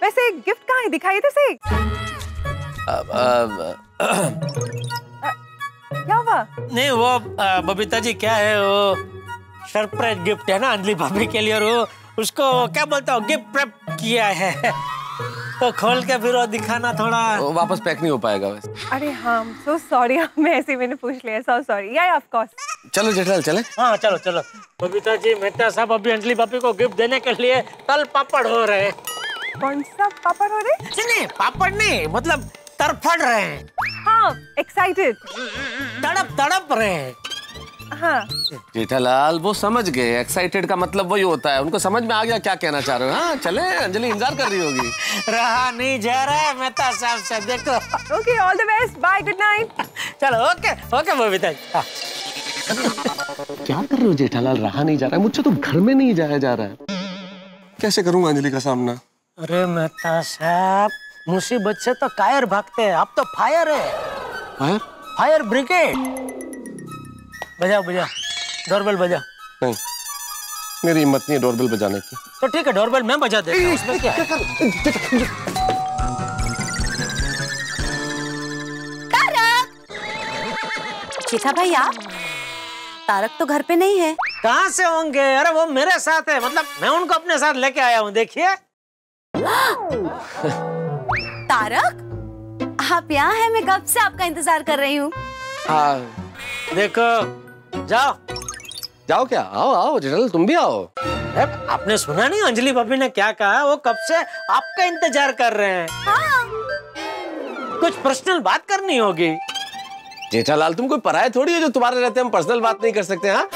वैसे गिफ्ट कहाँ है, दिखाइए तो सही। क्या हुआ? नहीं वो बबीता जी, क्या है वो सरप्राइज गिफ्ट है ना अंजलि भाभी के लिए, और वो उसको क्या बोलता हूँ, गिफ्ट प्रेप किया है तो खोल के फिर वो दिखाना थोड़ा वापस पैक नहीं हो पाएगा वैसे। अरे हाँ, सो सॉरी, मैं ऐसे मैंने पूछ लिया, सो सॉरी। या ऑफ कोर्स। चलो जेठालाल चले। हाँ चलो। बबीता जी, मेहता साहब अभी अंजलि भाभी को गिफ्ट देने के लिए तल पापड़ हो रहे हैं। कौन सा पापड़ हो रहे? नहीं, पापड़ नहीं, मतलब तड़फड़ रहे हैं। हाँ, एक्साइटेड, तड़प रहे हैं। हाँ जेठालाल वो समझ गए, एक्साइटेड का मतलब वही होता है, उनको समझ में आ गया क्या कहना चाह रहे हो। हाँ चले, अंजलि इंतजार कर रही होगी। रहा नहीं जा रहा है मेहता साहब से, देखो। Okay, all the best, bye, good night. चलो ओके ओके बबीता। क्या कर रहे हो जेठालाल, रहा नहीं जा रहा है, मुझसे तो घर में नहीं जाया जा रहा है। कैसे करूंगा अंजलि का सामना? अरे मेहता साहब, मुसीबत से तो कायर भागते हैं, आप तो फायर है। फायर? Fire brigade. बजाओ बजाओ, डोरबेल बजाओ। नहीं, मेरी हिम्मत नहीं है डोरबेल बजाने की। तो ठीक है, डोरबेल मैं बजा देता हूँ, उसमें क्या है? जेठा भाई आप? तारक तो घर पे नहीं है। कहाँ से होंगे? अरे वो मेरे साथ है, मतलब मैं उनको अपने साथ लेके आया हूँ, देखिए। तारक, आप यहाँ हैं? मैं कब से आपका इंतजार कर रही हूँ। देखो, जाओ जाओ। क्या? आओ आओ जेठालाल, तुम भी आओ। आपने सुना नहीं अंजलि भाभी ने क्या कहा? वो कब से आपका इंतजार कर रहे हैं। हाँ। कुछ पर्सनल बात करनी होगी। जेठालाल तुम कोई पराये थोड़ी है जो तुम्हारे रहते हम पर्सनल बात नहीं कर सकते। हाँ,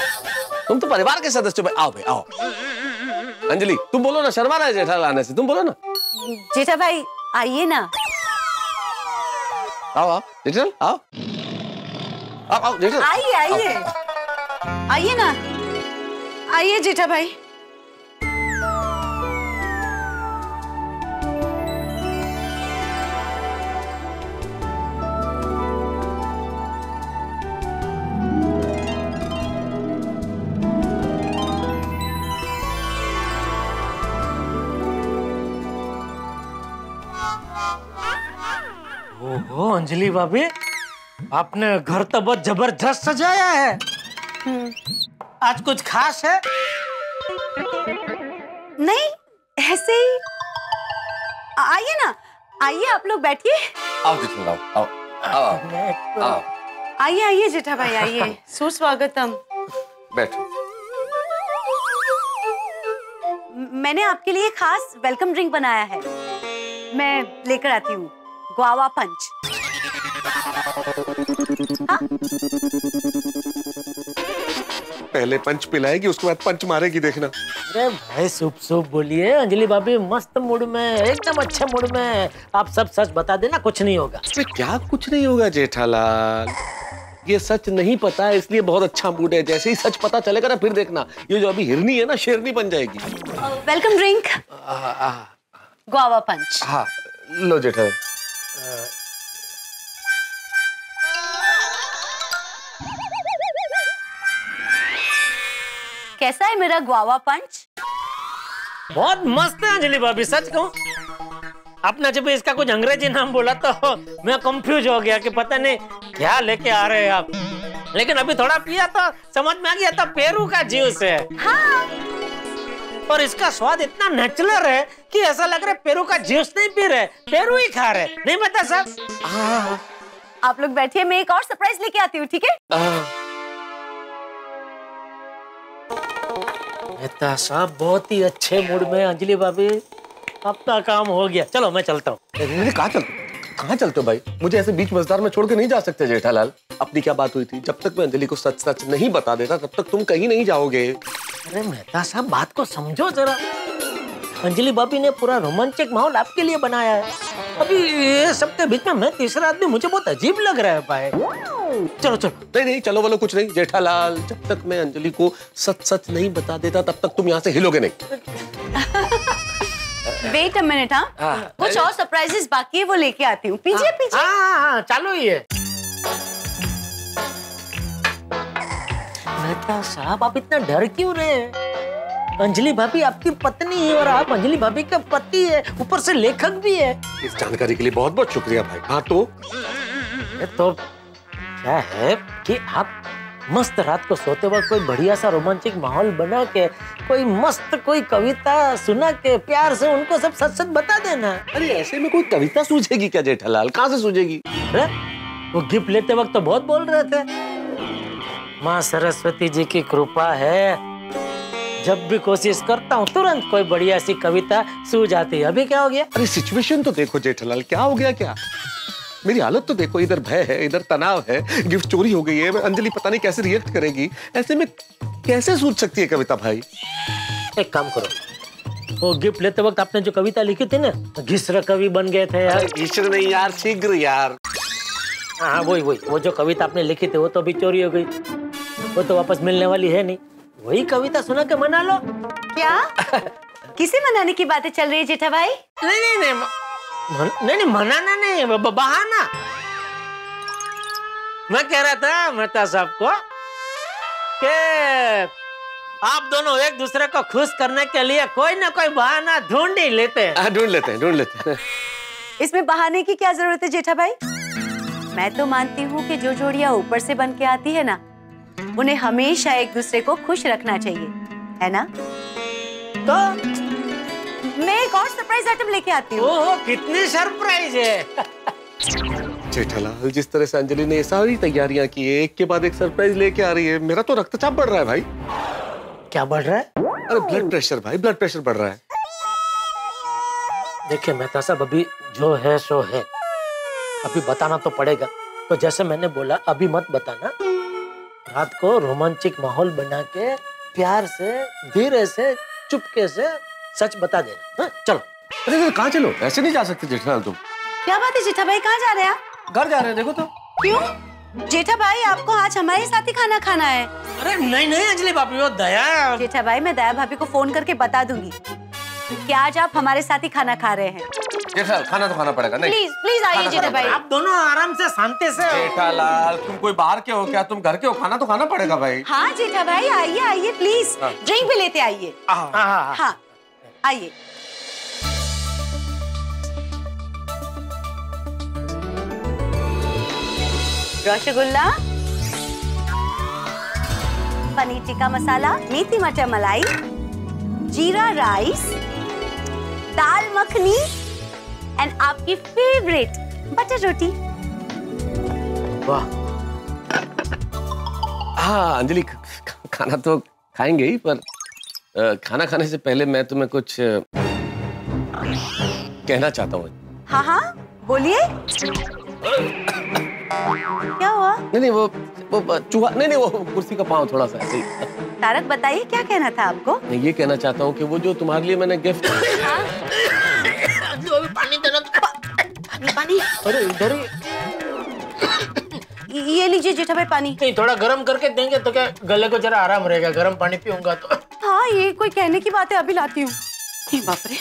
तुम तो परिवार के सदस्य हो। आओ भाई आओ। अंजलि तुम बोलो ना, शर्मा रहा है जेठालाल आने से, तुम बोलो ना। जेठा भाई आइए ना। आओ आओ जेठालाल, आओ आओ आओ जेठालाल, आइए आइए आइए ना, आइए जेठा भाई। ओहो अंजलि भाभी, आपने घर तो बहुत जबरदस्त सजाया है। आज कुछ खास है? नहीं, ऐसे ही। आइए ना, आइए आप लोग बैठिए। आओ जेठालाल, आओ आओ आओ। आइए आइए जेठा भाई आइए, सुस्वागतम। बैठो। मैंने आपके लिए खास वेलकम ड्रिंक बनाया है, मैं लेकर आती हूँ। ग्वावा पंच। हाँ? पहले पंच पिलाएगी, उसके बाद पंच मारेगी, देखना। अरे भाई सुप सुप बोलिए, अंजलि भाभी मस्त मूड में, एकदम अच्छे मूड में। आप सब सच बता देना, कुछ नहीं होगा। क्या कुछ नहीं होगा जेठालाल, ये सच नहीं पता है इसलिए बहुत अच्छा मूड है। जैसे ही सच पता चलेगा ना, फिर देखना ये जो अभी हिरनी है ना, शेरनी बन जाएगी। वेलकम ड्रिंक ग्वावा पंच। हाँ लो जेठालाल। कैसा है मेरा ग्वावा पंच? बहुत मस्त है अंजलि भाभी, सच कहूं। आपने जब इसका कुछ अंग्रेजी नाम बोला तो मैं कंफ्यूज हो गया कि पता नहीं क्या लेके आ रहे हैं आप। लेकिन अभी थोड़ा पिया तो समझ में आ गया था, पेरू का जूस है। हाँ। और इसका स्वाद इतना नेचुरल है कि ऐसा लग रहा है पेरू का जूस नहीं पी रहे, पेरू ही खा रहे। नहीं पता साहब? हाँ। आप लोग बैठिए, मैं एक और सरप्राइज लेके आती हूँ, ठीक है? मेहता साहब बहुत ही अच्छे मूड में। अंजलि भाभी आपका काम हो गया, चलो मैं चलता हूँ। कहाँ चलते हो भाई? मुझे ऐसे बीच मझधार में छोड़ के नहीं जा सकते जेठालाल। अपनी क्या बात हुई थी? जब तक मैं अंजलि को सच सच नहीं बता देता तब तक तुम कहीं नहीं जाओगे। अरे मेहता साहब बात को समझो जरा। अंजलि भाभी ने पूरा रोमांचक माहौल आपके लिए बनाया है। अभी ये सबके बीच में मैं तीसरा आदमी, मुझे बहुत अजीब लग रहा है भाई। चलो चलो। नहीं चलो बोलो, कुछ नहीं जेठालाल। जब तक मैं अंजलि को सच सच नहीं बता देता तब तक तुम यहाँ से हिलोगे नहीं। Wait a minute. हाँ, कुछ और सरप्राइजेस बाकी है, वो लेके आती हूँ। पीछे पीछे। हाँ चालू ही है। मेहता साहब आप इतना डर क्यों रहे हैं? अंजलि भाभी आपकी पत्नी है और आप अंजलि भाभी का पति है, ऊपर से लेखक भी है। इस जानकारी के लिए बहुत बहुत शुक्रिया भाई। हाँ तो क्या है कि आप मस्त रात को सोते वक्त कोई बढ़िया सा रोमांटिक माहौल बना के, कोई मस्त कोई कविता सुना के प्यार से उनको सब सच सच बता देना। अरे ऐसे में कोई कविता सूझेगी क्या जेठालाल? कहाँ से सूझेगी? वो गिफ्ट लेते वक्त तो बहुत बोल रहे थे, माँ सरस्वती जी की कृपा है, जब भी कोशिश करता हूँ तुरंत कोई बढ़िया सी कविता सूझ जाती है। अभी क्या हो गया? अरे सिचुएशन तो देखो जेठालाल, क्या हो गया? क्या मेरी हालत तो देखो, इधर भय है, इधर तनाव है, गिफ्ट चोरी हो गई है, अंजलि पता नहीं कैसे रिएक्ट करेगी, ऐसे में कैसे सोच सकती है कविता भाई? एक काम करो, वो गिफ्ट लेते वक्त आपने जो कविता लिखी थी ना, घिसरा कवि बन गए थे यार। घिसरा नहीं यार, शीघ्र यार। हाँ वही वो जो कविता आपने लिखी थी वो तो अभी चोरी हो गई, वो तो वापस मिलने वाली है नहीं। वही कविता सुना के मना लो। क्या? किसे मनाने की बातें चल रही है जेठा भाई? नहीं मनाना नहीं, बहाना। मैं कह रहा था मेहता साहब को कि आप दोनों एक दूसरे को खुश करने के लिए कोई ना कोई बहाना ढूंढ ही लेते हैं। ढूंढ लेते हैं। इसमें बहाने की क्या जरूरत है जेठा भाई? मैं तो मानती हूँ कि जो जोड़ियाँ ऊपर से बन के आती है ना, उन्हें हमेशा एक दूसरे को खुश रखना चाहिए, है ना? तो मैं एक और सरप्राइज आइटम लेके आती हूँ। ओह कितनी सरप्राइज है। जेठालाल, जिस तरह से अंजलि ने ये सारी तैयारियां की है, एक के बाद एक सरप्राइज लेके आ रही है, मेरा तो रक्तचाप बढ़ रहा है भाई। क्या बढ़ रहा है? अरे ब्लड प्रेशर भाई, ब्लड प्रेशर बढ़ रहा है। देखिए मेहता साहब, अभी जो है सो है, अभी बताना तो पड़ेगा। तो जैसे मैंने बोला, अभी मत बताना, रात को रोमांचिक माहौल बना के प्यार से, धीरे से, चुपके से सच बता देना। हाँ? चलो। अरे कहाँ चलो? ऐसे नहीं जा सकते जेठालाल तुम। क्या बात है जेठा भाई, कहाँ जा रहे हैं आप? घर जा रहे हैं, देखो तो। क्यों? जेठा भाई आपको आज हमारे साथ ही खाना खाना है। अरे नहीं अंजलि भाभी, वो दया। जेठा भाई, मैं दया भाभी को फोन करके बता दूंगी कि आज आप हमारे साथ ही खाना खा रहे हैं। जेठालाल, खाना तो खाना पड़ेगा। नहीं प्लीज आइए जेठा भाई। आप दोनों आराम से शांति से। जेठालाल, तुम कोई बाहर के हो क्या? तुम घर के हो, खाना तो खाना पड़ेगा भाई। हाँ जेठा भाई, आइए प्लीज, ड्रिंक भी लेते आइए। हाँ आइए। रसगुल्ला, पनीर टिक्का मसाला, मेथी मटर मलाई, जीरा राइस, दाल मखनी एंड आपकी फेवरेट बटर रोटी। वाह। हाँ अंजलि, खाना तो खाएंगे ही, पर खाना खाने से पहले मैं तुम्हें कुछ कहना चाहता हूँ। हाँ बोलिए। क्या हुआ? नहीं वो चूहा नहीं, वो कुर्सी का पाँव थोड़ा सा ऐसे ही। तारक बताइए, क्या कहना था आपको? मैं ये कहना चाहता हूँ कि वो जो तुम्हारे लिए मैंने गिफ्ट। पानी देना। पानी। अरे इधर ये लीजिए जेठा भाई पानी। नहीं, थोड़ा गर्म करके देंगे तो क्या गले को जरा आराम रहेगा, गर्म पानी पीऊंगा तो। हाँ ये कोई कहने की बात है, अभी लाती हूँ। बाप रे,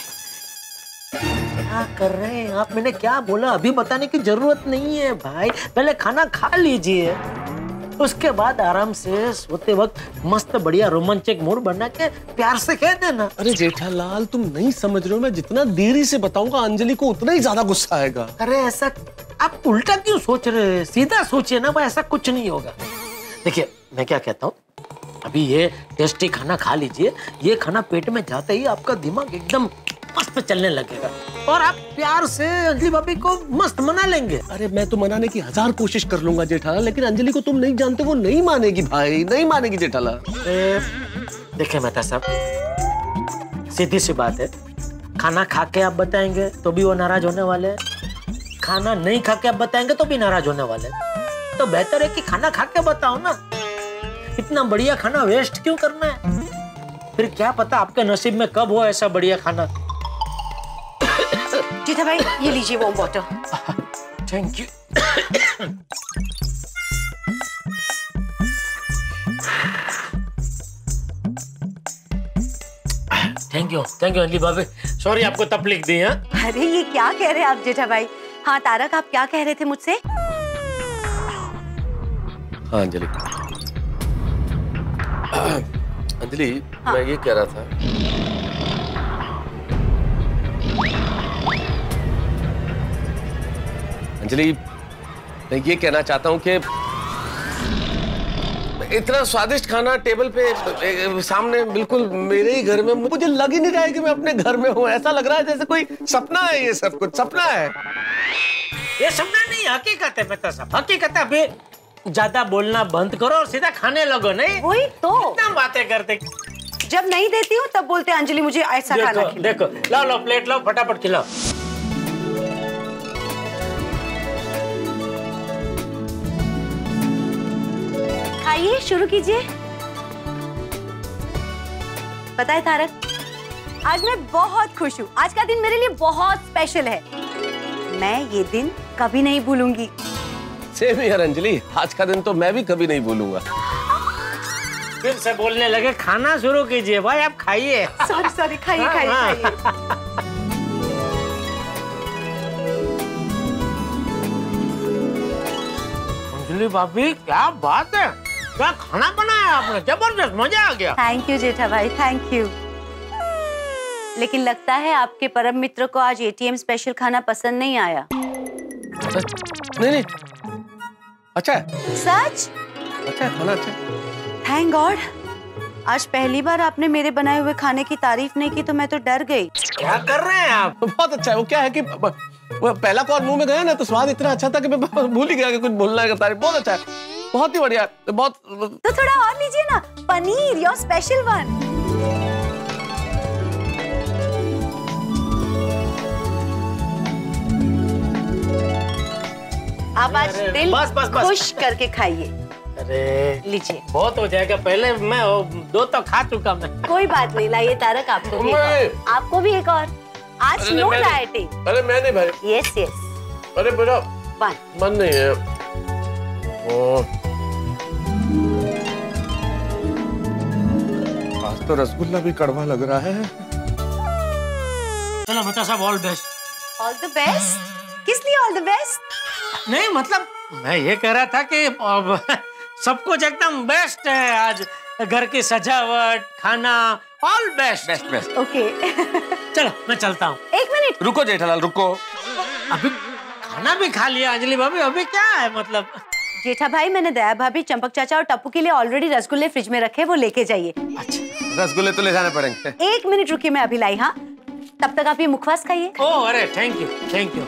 क्या कर रहे हैं आप? मैंने क्या बोला? अभी बताने की जरूरत नहीं है भाई, पहले खाना खा लीजिए, उसके बाद आराम से सोते वक्त मस्त बढ़िया रोमांचक मूड बना के प्यार से कह देना। अरे जेठालाल, तुम नहीं समझ रहे हो, मैं जितना देरी से बताऊंगा अंजलि को उतना ही ज्यादा गुस्सा आएगा। अरे ऐसा आप उल्टा क्यों सोच रहे हैं? सीधा सोचिए ना भाई, ऐसा कुछ नहीं होगा। देखिए मैं क्या कहता हूँ, अभी ये टेस्टी खाना खा लीजिए, ये खाना पेट में जाते ही आपका दिमाग एकदम मस्त चलने लगेगा और आप प्यार से अंजलि भाभी को मस्त मना लेंगे। अरे मैं तो मनाने की 1000 कोशिश कर लूंगा जेठालाल, लेकिन अंजलि को तुम नहीं जानते, वो नहीं मानेगी भाई, नहीं मानेगी जेठालाल। देखिए मेहता साहब, सीधी सी बात है, खाना खा के आप बताएंगे तो भी वो नाराज होने वाले हैं, खाना नहीं खा के आप बताएंगे तो भी नाराज होने वाले हैं। तो बेहतर है कि खाना खा के बताओ ना, इतना बढ़िया खाना वेस्ट क्यों करना है? फिर क्या पता आपके नसीब में कब हो ऐसा बढ़िया खाना। जीता भाई ये लीजिए warm water. Thank you. Thank you Anjali भाभी, सॉरी आपको तकलीफ दी है। अरे ये क्या कह रहे हैं आप जेठा भाई? हाँ तारक, आप क्या कह रहे थे मुझसे? हाँ अंजलि, अंजलि हाँ। मैं ये कह रहा था, अंजलि मैं ये कहना चाहता हूँ कि इतना स्वादिष्ट खाना टेबल पे सामने बिल्कुल मेरे ही घर में, मुझे लग ही नहीं रहा है कि मैं अपने घर में हूँ। ऐसा लग रहा है जैसे कोई सपना है, ये सब कुछ सपना है। ये सपना नहीं, हकीकत है मेहता साहब, हकीकत है। अभी ज्यादा बोलना बंद करो और सीधा खाने लगो। नहीं वही तो इतना बातें करते, जब नहीं देती हूँ तब बोलते अंजलि मुझे ऐसा खाना खिलाओ। देखो लाओ प्लेट लाओ, फटाफट खिलाओ। आइए शुरू कीजिए। पता है तारक, आज मैं बहुत खुश हूँ। आज का दिन मेरे लिए बहुत स्पेशल है। मैं ये दिन कभी नहीं भूलूंगी। सेम यार अंजलि, आज का दिन तो मैं भी कभी नहीं भूलूंगा। फिर से बोलने लगे, खाना शुरू कीजिए भाई, आप खाइए। सॉरी सॉरी, खाइए खाइए खाइए। अंजलि भाभी, क्या बात है, क्या खाना बनाया आपने, जबरदस्त, मजा आ गया। थैंक यू जेठा भाई, थैंक यू। लेकिन लगता है आपके परम मित्र को आज एटीएम स्पेशल खाना पसंद नहीं आया। नहीं, अच्छा है। सच? अच्छा है, खाना अच्छा है। Thank God. आज पहली बार आपने मेरे बनाए हुए खाने की तारीफ नहीं की तो मैं तो डर गई। क्या कर रहे हैं आप? बहुत अच्छा है। वो क्या है कि वो पहला कॉर्न मुंह में गया ना तो स्वाद इतना अच्छा था कि मैं भूल ही गया कि कुछ बोलना है। तारीफ बहुत अच्छा है, बहुत ही बढ़िया, बहुत। तो थोड़ा और लीजिए ना, पनीर, योर स्पेशल वन। आप आज दिल बस। खुश करके खाइए। अरे लीजिए। बहुत हो जाएगा, पहले मैं 2 तो खा चुका मैं। कोई बात नहीं, लाइए तारक, आपको भी एक और। आपको भी एक और। आज नो डाइटिंग। अरे मैं नहीं भाई। Yes yes. अरे बेटा मन नहीं है। आज तो रसगुल्ला भी कड़वा लग रहा है। चलो बच्चा साहब, all best. All the best? किस लिए ऑल द बेस्ट? नहीं मतलब मैं ये कह रहा था कि सब कुछ एकदम बेस्ट है आज। घर की सजावट, खाना, ऑल बेस्ट। बेस्ट। ओके। चलो मैं चलता हूँ। 1 मिनट रुको जेठालाल, रुको। अभी खाना भी खा लिया अंजलि भाभी, अभी क्या है मतलब? जेठा भाई, मैंने दया भाभी, चंपक चाचा और टप्पू के लिए ऑलरेडी रसगुल्ले फ्रिज में रखे, वो लेके जाइए। अच्छा, रसगुल्ले तो ले जाने पड़ेंगे। 1 मिनट रुकिए, मैं अभी लाई। हाँ, तब तक आप ये मुखवास खाइए। ओह अरे थैंक यू।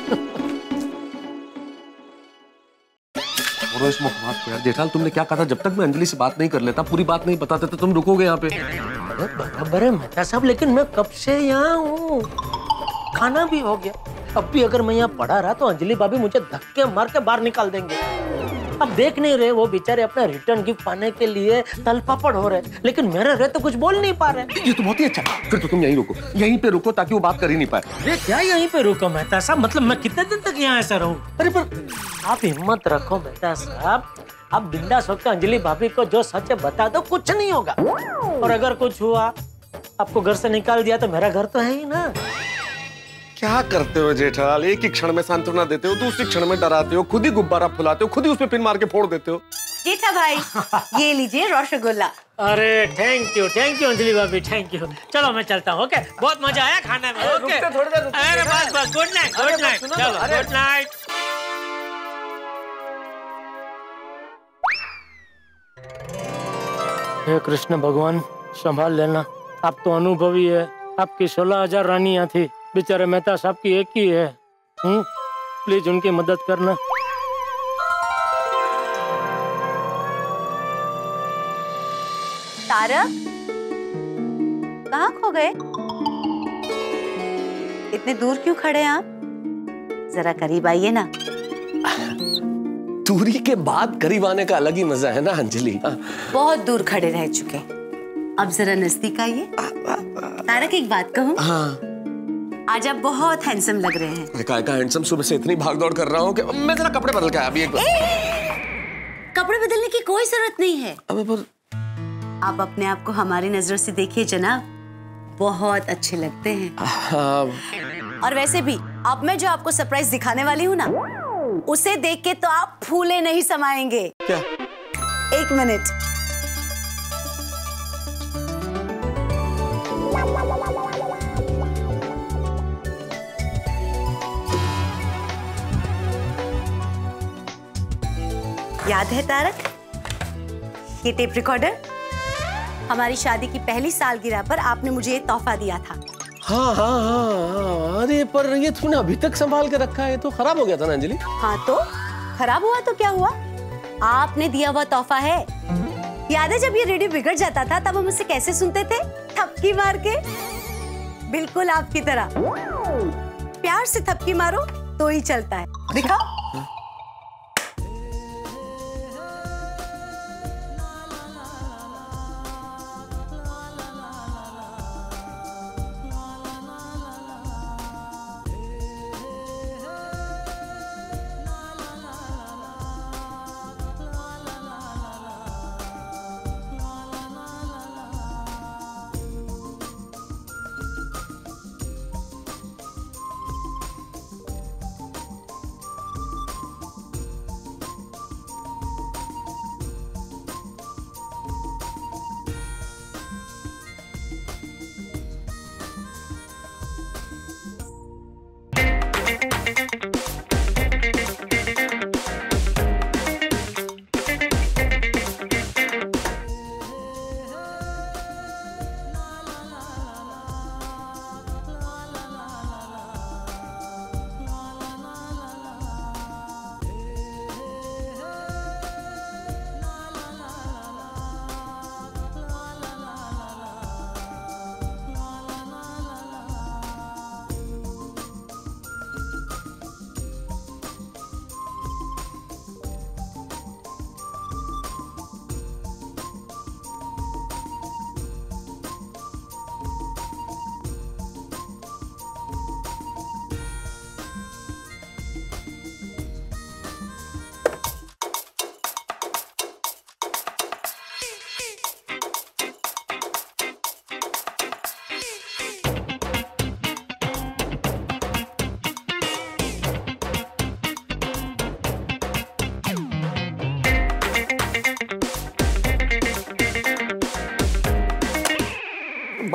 इस मुखवास को यार जेठालाल, तुमने क्या कहा था, जब तक मैं अंजलि से बात नहीं कर लेता, पूरी बात नहीं बताते तो तुम रुकोगे यहाँ पे। अरे बराबर है मेहता साहब, लेकिन मैं कब से यहाँ हूँ, खाना भी हो गया। अब भी अगर मैं यहाँ पड़ा रहा तो अंजलि भाभी मुझे धक्के मार के बाहर निकाल देंगे। अब देख नहीं रहे, वो बेचारे अपना रिटर्न गिफ्ट पाने के लिए तलपापड़ हो रहे, लेकिन मेरे रहे तो कुछ बोल नहीं पा रहे। ये तो बहुत ही अच्छा। फिर तो तुम यहीं रुको, यहीं पे रुको, ताकि वो बात कर ही नहीं पाए। अरे क्या यहीं पे रुको मेहता साहब, मतलब मैं कितने दिन तक यहाँ ऐसा रहूं? अरे पर आप हिम्मत रखो मेहता साहब, आप बिंदास होकर अंजलि भाभी को जो सच है बता दो, कुछ नहीं होगा। और अगर कुछ हुआ, आपको घर से निकाल दिया तो मेरा घर तो है ही ना। क्या करते हो जेठालाल, एक ही क्षण में सांत्वना देते हो, दूसरी क्षण में डराते हो, खुद ही गुब्बारा फुलाते हो, खुद ही उस पे पिन मार के फोड़ देते हो। जेठा भाई, ये लीजिए रसगुल्ला। अरे थैंक यू अंजलि भाभी, थैंक यू। चलो मैं चलता हूँ। ओके, बहुत मजा आया खाने में। ओके, अरे बस, गुड नाइट। चलो गुड नाइट। हे कृष्ण भगवान, संभाल लेना। आप तो अनुभवी है, आपकी 16,000 रानियां थी, बेचारे मेहता साहब की एक ही है। प्लीज उनकी मदद करना। तारक, कहाँ खो गए? इतने दूर क्यों खड़े हैं आप? जरा करीब आइए ना। दूरी के बाद करीब आने का अलग ही मजा है ना अंजलि। बहुत दूर खड़े रह चुके, अब जरा नजदीक आइए। तारक, एक बात कहूँ? हाँ। आज आप बहुत हैंडसम लग रहे हैं। का हैंडसम, सुबह से इतनी भाग दौड़ कर रहा हूँ कि मैं जरा कपड़े बदल के आया अभी एक बार। कपड़े बदलने की कोई जरूरत नहीं है। अब आप अपने आप को हमारी नजरों से देखिए जनाब, बहुत अच्छे लगते हैं। और वैसे भी अब मैं जो आपको सरप्राइज दिखाने वाली हूँ ना, उसे देख के तो आप फूले नहीं समाएंगे। क्या? 1 मिनट। याद है तारक, ये टेप रिकॉर्डर हमारी शादी की पहली सालगिरह पर आपने मुझे ये तोहफा दिया था। हाँ। अरे पर ये तूने अभी तक संभाल के रखा है, तो खराब हो गया था ना अंजलि? हाँ तो खराब हुआ तो क्या हुआ, आपने दिया हुआ तोहफा है। याद है जब ये रेडियो बिगड़ जाता था तब हम उसे कैसे सुनते थे? थपकी मार के, बिल्कुल आपकी तरह। प्यार से थपकी मारो तो ही चलता है। दिखाओ।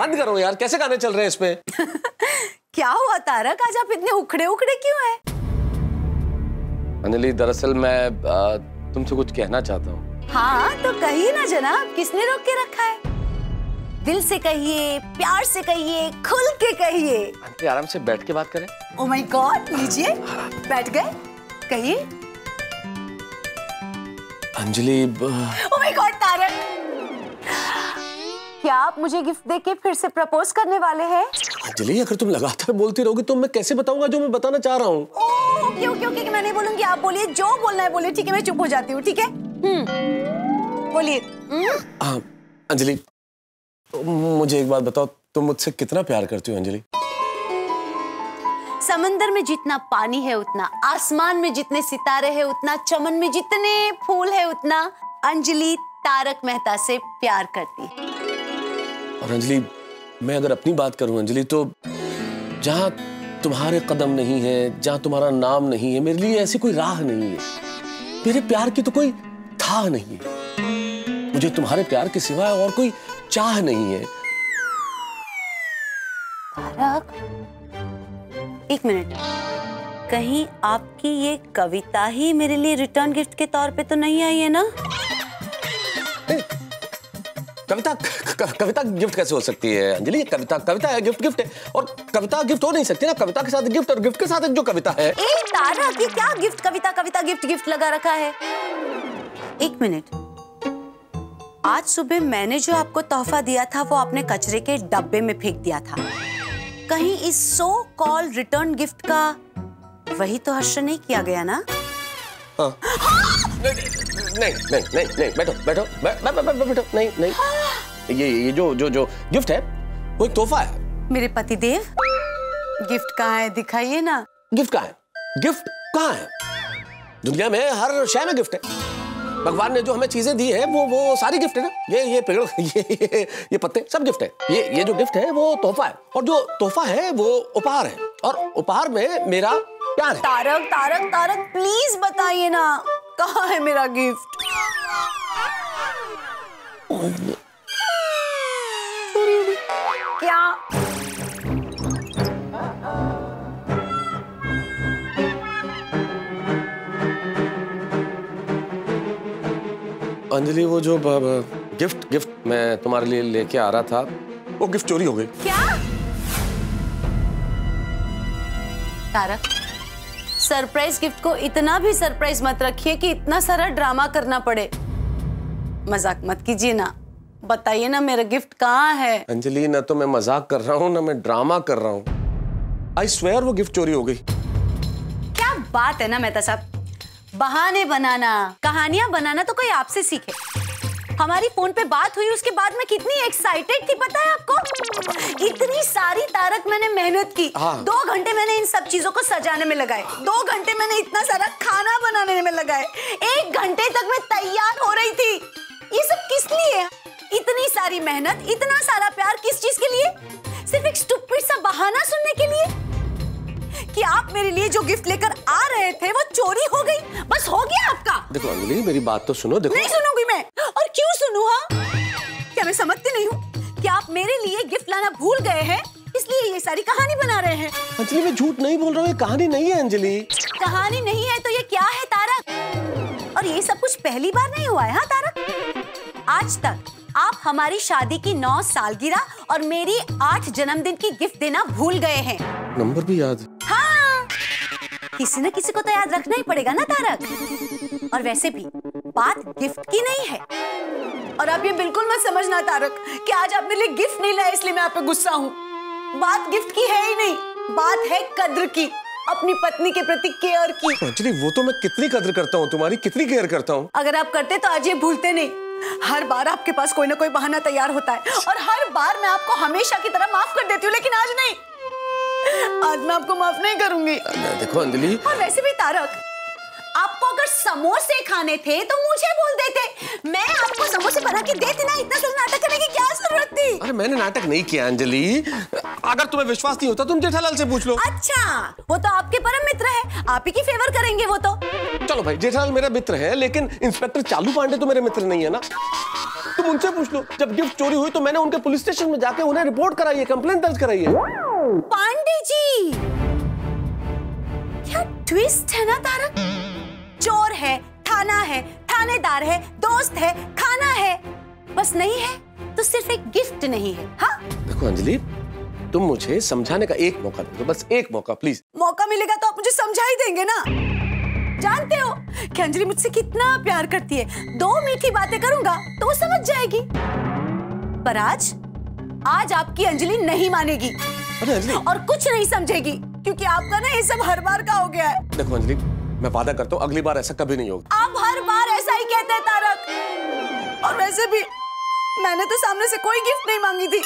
बंद करो यार, कैसे गाने चल रहे हैं इसमें? क्या हुआ तारक, आज आप इतने उखड़े उखड़े क्यों हैं? अंजलि, दरअसल मैं तुमसे कुछ कहना चाहता हूँ। हाँ तो कहिए ना जनाब, किसने रोक के रखा है? दिल से कहिए, प्यार से कहिए, खुल के कहिए। आंटी आराम से बैठ के बात करें। ओह माय गॉड, लीजिए बैठ गए, कहिए। Anjali, oh my God Tarak, क्या आप मुझे गिफ्ट देके फिर से प्रपोज करने वाले हैं? अंजलि, अगर तुम लगातार बोलती रहोगी तो मैं कैसे बताऊंगा जो मैं बताना चाह रहा हूँ? क्यों क्यों क्यों मैं नहीं बोलूंगी, आप बोलिए, जो बोलना है बोलिए। ठीक है, मैं चुप हो जाती हूँ। ठीक है, बोलिए। हाँ अंजलि, मुझे एक बात बताओ, तुम मुझसे कितना प्यार करती हो अंजलि? समंदर में जितना पानी है उतना, आसमान में जितने सितारे हैं उतना, चमन में जितने फूल है उतना, अंजलि तारक मेहता से प्यार करती है। और अंजलि, मैं अगर अपनी बात करूं अंजलि, तो जहां तुम्हारे कदम नहीं है, जहां तुम्हारा नाम नहीं है, मेरे लिए ऐसी कोई राह नहीं है। मेरे प्यार की तो कोई था नहीं है। मुझे तुम्हारे प्यार के सिवाय और कोई चाह नहीं है। तारक, एक मिनट, कहीं आपकी ये कविता ही मेरे लिए रिटर्न गिफ्ट के तौर पे तो नहीं आई है ना? कविता गिफ्ट कैसे हो सकती है अंजलि? कविता है, गिफ्ट है, और कविता गिफ्ट हो नहीं सकती ना। कविता के साथ गिफ्ट और गिफ्ट के साथ जो कविता है। तारक, ये क्या गिफ्ट, कविता गिफ्ट लगा रखा है? एक मिनट, आज सुबह मैंने जो आपको तोहफा दिया था वो आपने कचरे के डब्बे में फेंक दिया था। कहीं इस सो कॉल्ड रिटर्न गिफ्ट का वही तो हर्ष नहीं किया गया ना? हाँ। नहीं, बैठो, नहीं। ये जो गिफ्ट है वो एक तोहफा है। मेरे पतिदेव, गिफ्ट कहाँ है, दिखाइए ना। गिफ्ट कहाँ है? दुनिया में हर शय में गिफ्ट है। भगवान ने जो हमें चीजें दी है वो सारी गिफ्ट है ना। ये पेड़, ये पत्ते, सब गिफ्ट है। ये जो गिफ्ट है वो तोहफा है, और जो तोहफा है वो उपहार है, और उपहार में मेरा प्यार है। तारक प्लीज बताइए ना, कहाँ है मेरा गिफ्ट? क्या? अंजलि, वो जो गिफ्ट मैं तुम्हारे लिए लेके आ रहा था, वो गिफ्ट चोरी हो गई। क्या? तारक, सरप्राइज गिफ्ट को इतना भी सरप्राइज मत रखिए कि इतना सारा ड्रामा करना पड़े। मजाक मत कीजिए ना, बताइए ना मेरा गिफ्ट कहाँ है? अंजलि, ना तो मैं मजाक कर रहा हूँ ना मैं ड्रामा कर रहा हूँ। आई स्वेयर वो गिफ्ट चोरी हो गई। क्या बात है ना मेहता साहब, बहाने बनाना, कहानियां बनाना तो कोई आपसे सीखे। हमारी फोन पे बात हुई, उसके बाद मैं कितनी एक्साइटेड थी पता है आपको? इतनी सारी तारक मैंने मेहनत की। हाँ। 2 घंटे मैंने इन सब चीजों को सजाने में लगाए, 2 घंटे मैंने इतना सारा खाना बनाने में लगाए, 1 घंटे तक मैं तैयार हो रही थी। ये सब किस लिए? इतनी सारी मेहनत, इतना सारा प्यार किस चीज के लिए? सिर्फ एक स्टूपिड सा बहाना सुनने के लिए कि आप मेरे लिए जो गिफ्ट लेकर आ रहे थे वो चोरी हो गई। बस हो गया आपका। देखो अंजलि, मेरी बात तो सुनो। देखो, नहीं सुनूंगी मैं। और क्यों सुनूं? हाँ, क्या मैं समझती नहीं हूँ कि आप मेरे लिए गिफ्ट लाना भूल गए हैं, इसलिए ये सारी कहानी बना रहे हैं? अंजलि, मैं झूठ नहीं बोल रहा हूँ, ये कहानी नहीं है अंजलि। कहानी नहीं है तो ये क्या है तारक? और ये सब कुछ पहली बार नहीं हुआ है। हाँ तारक, आज तक आप हमारी शादी की 9 सालगिरह और मेरी 8 जन्मदिन की गिफ्ट देना भूल गए हैं। नंबर भी याद? हाँ, किसी न किसी को तो याद रखना ही पड़ेगा ना तारक। और वैसे भी बात गिफ्ट की नहीं है। और आप ये बिल्कुल मत समझना तारक कि आज आप मेरे लिए गिफ्ट नहीं लाए इसलिए मैं आप पे गुस्सा हूँ। बात गिफ्ट की है ही नहीं, बात है कद्र की, अपनी पत्नी के प्रति केयर की। अंजलि, वो तो मैं कितनी कद्र करता हूँ तुम्हारी, कितनी केयर करता हूँ। अगर आप करते तो आज ये भूलते नहीं। हर बार आपके पास कोई ना कोई बहाना तैयार होता है और हर बार मैं आपको हमेशा की तरह माफ कर देती हूँ, लेकिन आज नहीं। आज मैं आपको माफ नहीं करूंगी। देखो अंजलि, और वैसे भी तारक, आपको अगर समोसे खाने थे तो मुझे बोल देते, मैं आपको समोसे बना के देती ना। इतना सारा नाटक करने की क्या जरूरत थी? अरे मैंने नाटक नहीं किया अंजलि। अगर तुम्हें विश्वास नहीं होता तुम जेठालाल से पूछ लो। अच्छा, वो तो आपके परम मित्र है, आप ही की फेवर करेंगे वो तो। चलो भाई, जेठालाल मेरा मित्र है, लेकिन इंस्पेक्टर चालू पांडे तो मेरे मित्र नहीं है ना। तुम उनसे पूछ लो। जब गिफ्ट चोरी हुई तो मैंने उनके पुलिस स्टेशन में जाके उन्हें रिपोर्ट कराई है, कंप्लेंट दर्ज कराई है। पांडे जी, क्या ट्विस्ट है ना तारक। चोर है, थाना है, थानेदार है, दोस्त है, खाना है, बस नहीं है तो सिर्फ एक गिफ्ट नहीं है। हाँ देखो अंजलि, तुम मुझे समझाने का एक मौका दो, बस एक मौका प्लीज। मौका मिलेगा तो आप मुझे समझा ही देंगे ना। जानते हो कि अंजलि मुझसे कितना प्यार करती है। 2 मीठी बातें करूंगा तो वो समझ जाएगी। पर आज आपकी अंजलि नहीं मानेगी। अरे अंजलि, और कुछ नहीं समझेगी, क्योंकि आपका ना ये सब हर बार का हो गया है। देखो अंजलि, मैं वादा करता हूँ अगली बार ऐसा कभी नहीं होगा। आप हर बार ऐसा ही कहते हैं तारक। और वैसे भी मैंने तो सामने से कोई गिफ्ट नहीं मांगी थी।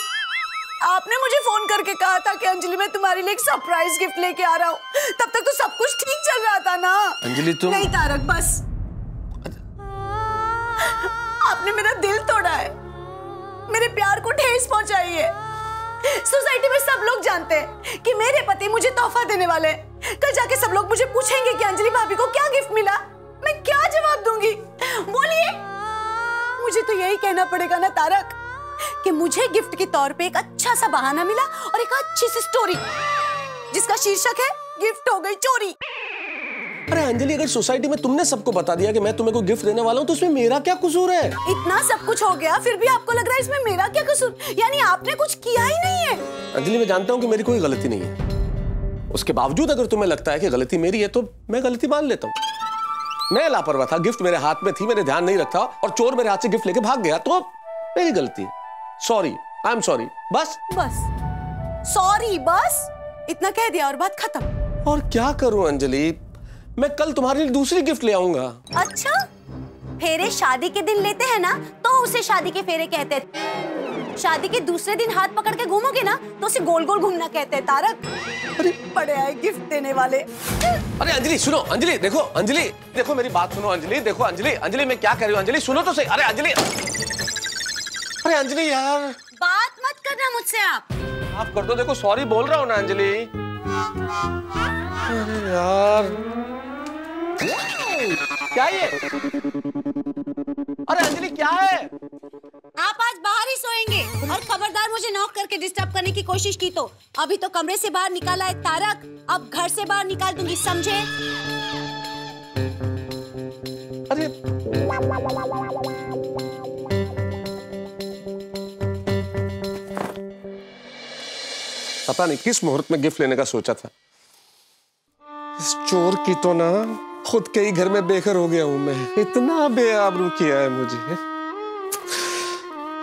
आपने मुझे फोन करके कहा था कि अंजलि मैं तुम्हारे लिए एक सरप्राइज गिफ्ट लेके आ रहा हूँ। तब तक तो सब कुछ ठीक चल रहा था ना। अंजलि तुम नहीं तारक, बस आपने मेरा दिल तोड़ा है, मेरे प्यार को ठेस पहुंचाई है। सोसाइटी में सब लोग जानते हैं कि मेरे पति मुझे तोहफा देने वाले हैं। कल जाके सब लोग मुझे पूछेंगे कि अंजलि भाभी को क्या गिफ्ट मिला, मैं क्या जवाब दूंगी? बोलिए। मुझे तो यही कहना पड़ेगा ना तारक कि मुझे गिफ्ट के तौर पे एक अच्छा सा बहाना मिला और एक अच्छी सी स्टोरी जिसका शीर्षक है गिफ्ट हो गई चोरी। अरे अंजलि, अगर सोसाइटी में तुमने सबको बता दिया कि मैं तुम्हें कोई गिफ्ट देने वाला हूँ तो उसमें मेरा क्या कसूर है? इतना सब कुछ हो गया फिर भी आपको लग रहा है इसमें मेरा क्या कसूर? यानी आपने कुछ किया ही नहीं है। अंजलि, मैं जानता हूँ कि मेरी कोई गलती नहीं है। उसके बावजूद अगर तुम्हें लगता है कि गलती मेरी है तो मैं गलती मान लेता हूँ। मैं लापरवाह था, गिफ्ट मेरे हाथ में थी, मैंने ध्यान नहीं रखा और चोर मेरे हाथ से गिफ्ट लेके भाग गया, तो मेरी गलती है। Sorry, I am sorry. बस सॉरी, बस इतना कह दिया और बात खत्म। और क्या करूं अंजलि, मैं कल तुम्हारे लिए दूसरी गिफ्ट ले आऊंगा। अच्छा, फेरे शादी के दिन लेते हैं ना तो उसे शादी के फेरे कहते हैं। शादी के दूसरे दिन हाथ पकड़ के घूमोगे ना तो उसे गोल गोल घूमना कहते हैं तारक। अरे बड़े आए गिफ्ट देने वाले। अरे अंजलि सुनो, अंजलि देखो, अंजलि देखो मेरी बात सुनो, अंजलि देखो, अंजलि अंजलि मैं क्या कह रही हूँ, अंजलि सुनो तो सही। अरे अंजलि, अरे अंजलि यार, बात मत करना मुझसे आप कर दो। देखो सॉरी बोल रहा हूँ ना अंजलि। अरे यार क्या ये? अरे अंजलि क्या है? आप आज बाहर ही सोएंगे और खबरदार मुझे नॉक करके डिस्टर्ब करने की कोशिश की तो अभी तो कमरे से बाहर निकाला है तारक, अब घर से बाहर निकाल दूंगी, समझे? अरे पता नहीं किस मुहूर्त में गिफ्ट लेने का सोचा था। इस चोर की तो ना खुद के ही घर में बेघर हो गया हूं मैं। इतना बेआबरू किया है मुझे।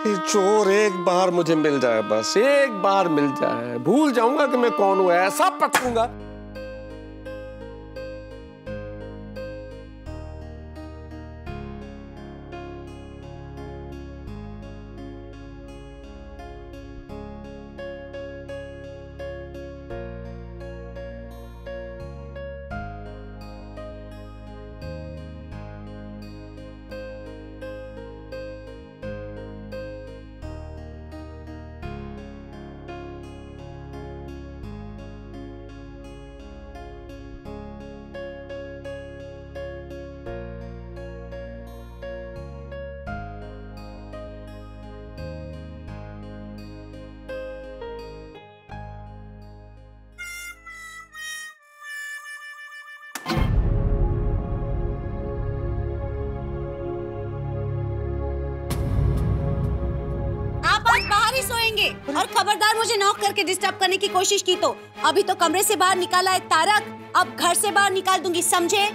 ये चोर एक बार मुझे मिल जाए, बस एक बार मिल जाए, भूल जाऊंगा कि मैं कौन हूं, ऐसा पटकूंगा। और खबरदार मुझे नॉक करके डिस्टर्ब करने की कोशिश की तो अभी तो कमरे से बाहर निकाला है तारक, अब घर से बाहर निकाल दूंगी, समझे?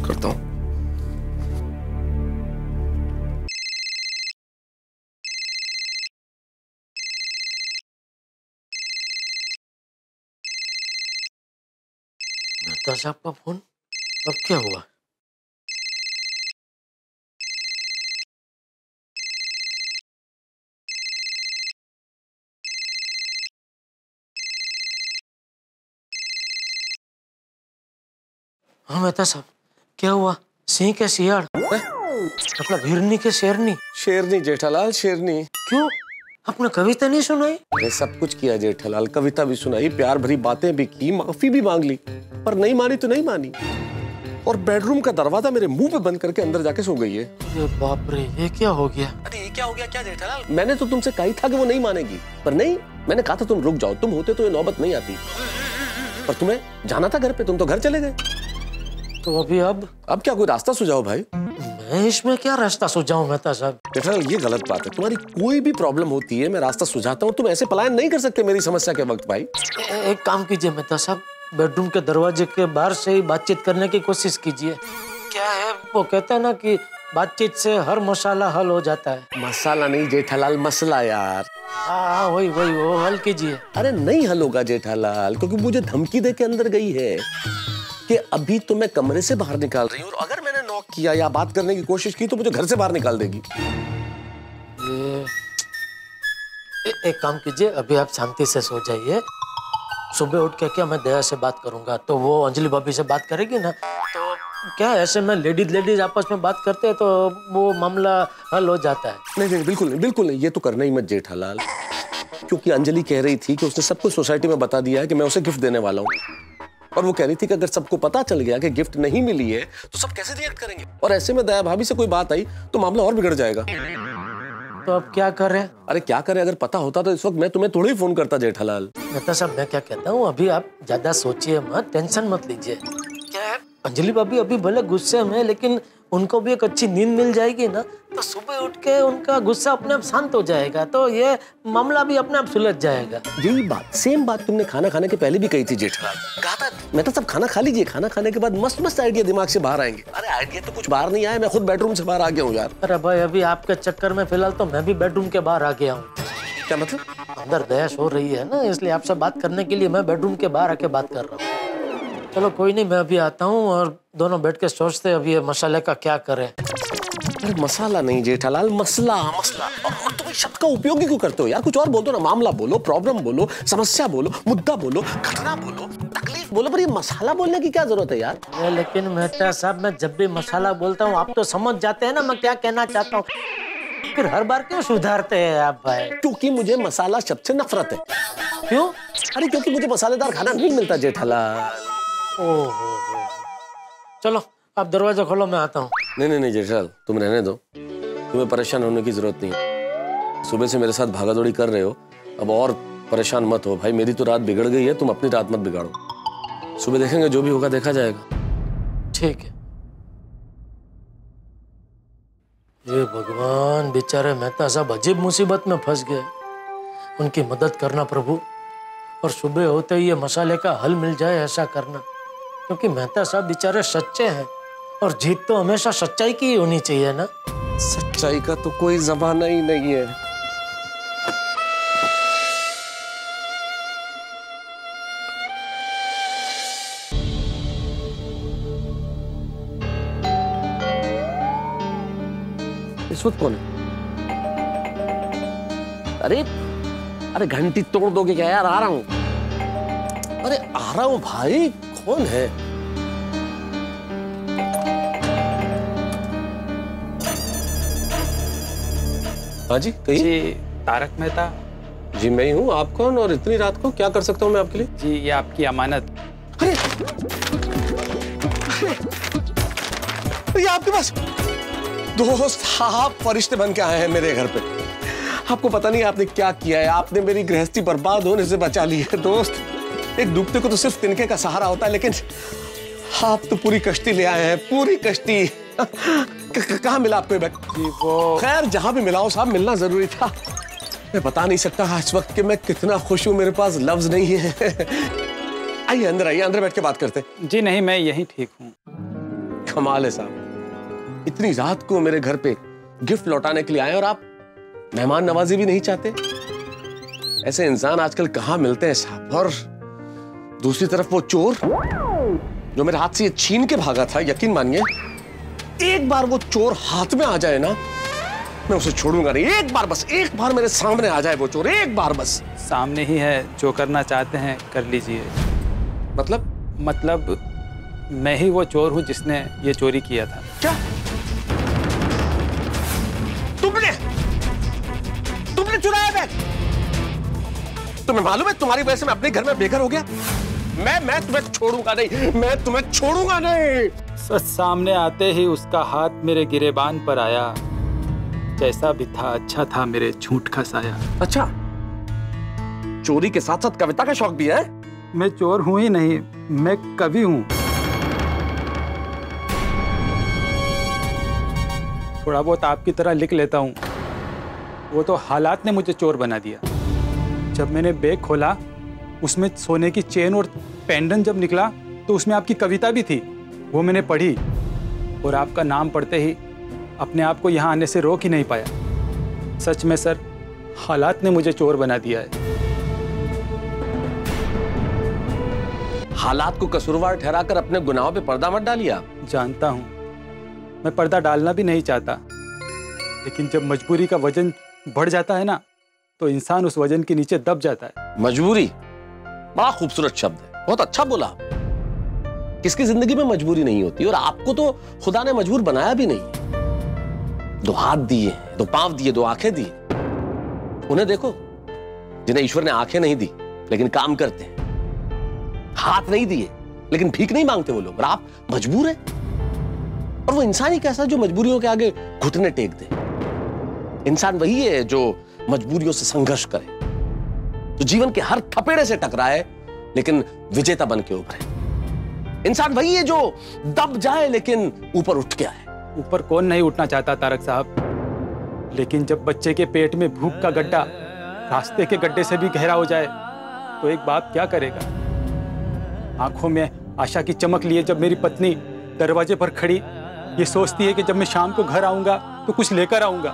करता हूँ। मेहता साहब का फोन, अब क्या हुआ? हाँ मेहता साहब, क्या हुआ? सिंह के सियाड़, मतलब हिरनी के शेरनी? शेरनी जेठालाल, शेरनी। क्यों, आपने कविता नहीं सुनाई? अरे सब कुछ किया जेठालाल, कविता भी सुनाई, प्यार भरी बातें भी की, माफी भी मांग ली, पर नहीं मानी तो नहीं मानी। और बेडरूम का दरवाजा मेरे मुंह पे बंद करके अंदर जाके सो गई है। ये बाप रे, ये क्या हो गया? अरे ये क्या हो गया क्या जेठालाल? मैंने तो तुमसे कही था कि वो नहीं मानेगी, पर नहीं, मैंने कहा था तुम रुक जाओ, तुम होते तो ये नौबत नहीं आती। पर तुम्हें जाना था घर पे, तुम तो घर चले गए। तो अभी अब क्या कोई रास्ता सुझाओ भाई। मैं इसमें क्या रास्ता सुझाऊं मेहता साहब? जेठालाल ये गलत बात है, तुम्हारी कोई भी प्रॉब्लम होती है मैं रास्ता सुझाता हूँ, तुम ऐसे पलायन नहीं कर सकते मेरी समस्या के वक्त भाई। एक काम कीजिए मेहता साहब, बेडरूम के दरवाजे के बाहर से ही बातचीत करने की कोशिश कीजिए। क्या है वो कहते हैं ना कि बातचीत से हर मसाला हल हो जाता है। मसाला नहीं जेठालाल, मसला यार। हाँ वही वो हल कीजिए। अरे नहीं हल होगा जेठालाल, क्योंकि मुझे धमकी दे के अंदर गई है कि अभी तो मैं कमरे से बाहर निकाल रही हूँ और अगर मैंने नॉक किया या बात करने की कोशिश की तो मुझे घर से बाहर निकाल देगी। एक काम कीजिए, अभी आप शांति से सो जाइए, सुबह उठ के क्या मैं दया से बात करूंगा तो वो अंजलि भाभी से बात करेगी ना, तो क्या ऐसे में लेडीज आपस में बात करते हैं तो वो मामला हल हो जाता है। नहीं बिल्कुल नहीं, ये तो करना ही मत जेठालाल, क्योंकि अंजलि कह रही थी कि उसने सबको सोसाइटी में बता दिया है कि मैं उसे गिफ्ट देने वाला हूँ, और वो कह रही थी कि अगर सबको पता चल गया कि गिफ्ट नहीं मिली है तो सब कैसे रिएक्ट करेंगे, और ऐसे में दया भाभी से कोई बात आई तो मामला और बिगड़ जाएगा। तो अब क्या करें? अरे क्या करें, अगर पता होता तो इस वक्त मैं तुम्हें थोड़ा ही फोन करता जेठालाल। मेहता साहब मैं क्या कहता हूँ, अभी आप ज्यादा सोचिए मत, टेंशन मत लीजिए। क्या है, अंजलि भाभी अभी भले गुस्से में, लेकिन उनको भी एक अच्छी नींद मिल जाएगी ना तो सुबह उठ के उनका गुस्सा अपने आप शांत हो जाएगा, तो ये मामला भी अपने आप सुलझ जाएगा। यही बात, सेम बात तुमने खाना खाने के पहले भी कही थी जेठालाल। कहा था मैं तो सब खाना खा लीजिए, खाना खाने के बाद मस्त आइडिया दिमाग से बाहर आएंगे। अरे आइडिया तो कुछ बाहर नहीं आया, मैं खुद बेडरूम से बाहर आ गया हूँ यार। अरे भाई अभी आपके चक्कर में फिलहाल तो मैं भी बेडरूम के बाहर आ गया हूँ। क्या मतलब? अंदर दहश हो रही है ना, इसलिए आपसे बात करने के लिए मैं बेडरूम के बाहर आके बात कर रहा हूँ। चलो कोई नहीं, मैं अभी आता हूँ और दोनों बैठ के सोचते अभी ये मसाले का क्या करें। अरे मसाला नहीं जेठालाल, मसला। और तुम शब्द का उपयोग ही क्यों करते हो यार? कुछ और बोल दो ना, मामला बोलो, प्रॉब्लम बोलो, समस्या बोलो, मुद्दा बोलो, घटना बोलो, तकलीफ बोलो, पर ये मसाला बोलने की क्या जरूरत है यार? लेकिन मेहता साहब मैं जब भी मसाला बोलता हूँ आप तो समझ जाते हैं ना मैं क्या कहना चाहता हूँ, फिर हर बार क्यों सुधारते हैं आप भाई? क्योंकि मुझे मसाला शब्द से नफरत है। क्यों? अरे क्योंकि मुझे मसालेदार खाना नहीं मिलता जेठालाल। ओहो, चलो आप दरवाजा खोलो, मैं आता हूँ। नहीं जेठालाल तुम रहने दो, तुम्हें परेशान होने की जरूरत नहीं। सुबह से मेरे साथ भागादौड़ी कर रहे हो, अब और परेशान मत हो भाई। मेरी तो रात बिगड़ गई है, तुम अपनी रात मत बिगाड़ो। सुबह देखेंगे, जो भी होगा देखा जाएगा। ठीक है। ये भगवान, बेचारे मेहता साहब अजीब मुसीबत में फंस गए, उनकी मदद करना प्रभु, और सुबह होते ही ये मसाले का हल मिल जाए ऐसा करना, क्योंकि मेहता साहब बेचारे सच्चे हैं और जीत तो हमेशा सच्चाई की ही होनी चाहिए ना। सच्चाई का तो कोई जमाना ही नहीं है। इस वक्त कौन है? अरे घंटी तोड़ दोगे क्या यार? आ रहा हूं। अरे आ रहा हूं भाई, कौन है? हाँ जी कहिए। जी तारक मेहता। जी मैं ही हूँ। आप कौन और इतनी रात को क्या कर सकता हूँ मैं आपके लिए? जी ये आपकी अमानत। अरे ये आपके पास दोस्त, आप फरिश्ते बन के आए हैं मेरे घर पे। आपको पता नहीं आपने क्या किया है, आपने मेरी गृहस्थी बर्बाद होने से बचा ली है दोस्त। एक डूबते को तो सिर्फ तिनके का सहारा होता है, लेकिन आप तो पूरी कश्ती ले आए हैं, पूरी कश्ती। कहाँ मिला आपको बैग? वो खैर जहां भी मिला हो साहब, मिलना जरूरी था। मैं बता नहीं सकता इस वक्त कि मैं कितना खुश हूं, मेरे पास लफ्ज नहीं है। आइए अंदर बैठ के बात करते। जी नहीं, मैं यहीं ठीक हूँ। कमाल है साहब, इतनी रात को मेरे घर पे गिफ्ट लौटाने के लिए आए और आप मेहमान नवाजी भी नहीं चाहते। ऐसे इंसान आजकल कहाँ मिलते हैं साहब। और दूसरी तरफ वो चोर जो मेरे हाथ से ये छीन के भागा था, यकीन मानिए एक बार वो चोर हाथ में आ जाए ना, मैं उसे छोड़ूंगा नहीं। एक बार बस, एक बार मेरे सामने आ जाए वो चोर, एक बार बस। सामने ही है, जो करना चाहते हैं कर लीजिए। मतलब मैं ही वो चोर हूँ जिसने ये चोरी किया था। क्या तुमने चुराया बैग? तुम्हें मालूम है तुम्हारी वजह से मैं अपने घर में बेघर हो गया। मैं तुम्हें छोड़ूंगा नहीं, मैं तुम्हें छोड़ूंगा नहीं। बस सामने आते ही उसका हाथ मेरे गिरेबान पर आया। जैसा भी था अच्छा था मेरे झूठ का साया। अच्छा, चोरी के साथ साथ कविता का शौक भी है? मैं चोर हूं ही नहीं, मैं कवि हूं। थोड़ा बहुत आपकी तरह लिख लेता हूं। वो तो हालात ने मुझे चोर बना दिया। जब मैंने बैग खोला, उसमें सोने की चेन और पेंडेंट जब निकला तो उसमें आपकी कविता भी थी। वो मैंने पढ़ी और आपका नाम पढ़ते ही अपने आप को यहाँ आने से रोक ही नहीं पाया। सच में सर, हालात ने मुझे चोर बना दिया है। हालात को कसूरवार ठहराकर अपने गुनाहों पे पर्दा मत डालिए आप। जानता हूँ, मैं पर्दा डालना भी नहीं चाहता, लेकिन जब मजबूरी का वजन बढ़ जाता है ना, तो इंसान उस वजन के नीचे दब जाता है। मजबूरी बड़ा खूबसूरत शब्द है, बहुत अच्छा बोला। किसकी जिंदगी में मजबूरी नहीं होती, और आपको तो खुदा ने मजबूर बनाया भी नहीं। 2 हाथ दिए, 2 पांव दिए, 2 आंखें दी। उन्हें देखो जिन्हें ईश्वर ने आंखें नहीं दी लेकिन काम करते हैं, हाथ नहीं दिए लेकिन भीख नहीं मांगते वो लोग, और आप मजबूर हैं। और वो इंसान ही कैसा जो मजबूरियों के आगे घुटने टेक दे? इंसान वही है जो मजबूरियों से संघर्ष करे, जो जीवन के हर थपेड़े से टकराए लेकिन विजेता बन के उभरे। इंसान वही है जो दब जाए लेकिन ऊपर उठ के आए। ऊपर कौन नहीं उठना चाहता तारक साहब, लेकिन जब बच्चे के पेट में भूख का गड्ढा रास्ते के गड्ढे से भी गहरा हो जाए तो एक बाप क्या करेगा? आंखों में आशा की चमक लिए जब मेरी पत्नी दरवाजे पर खड़ी ये सोचती है कि जब मैं शाम को घर आऊंगा तो कुछ लेकर आऊंगा,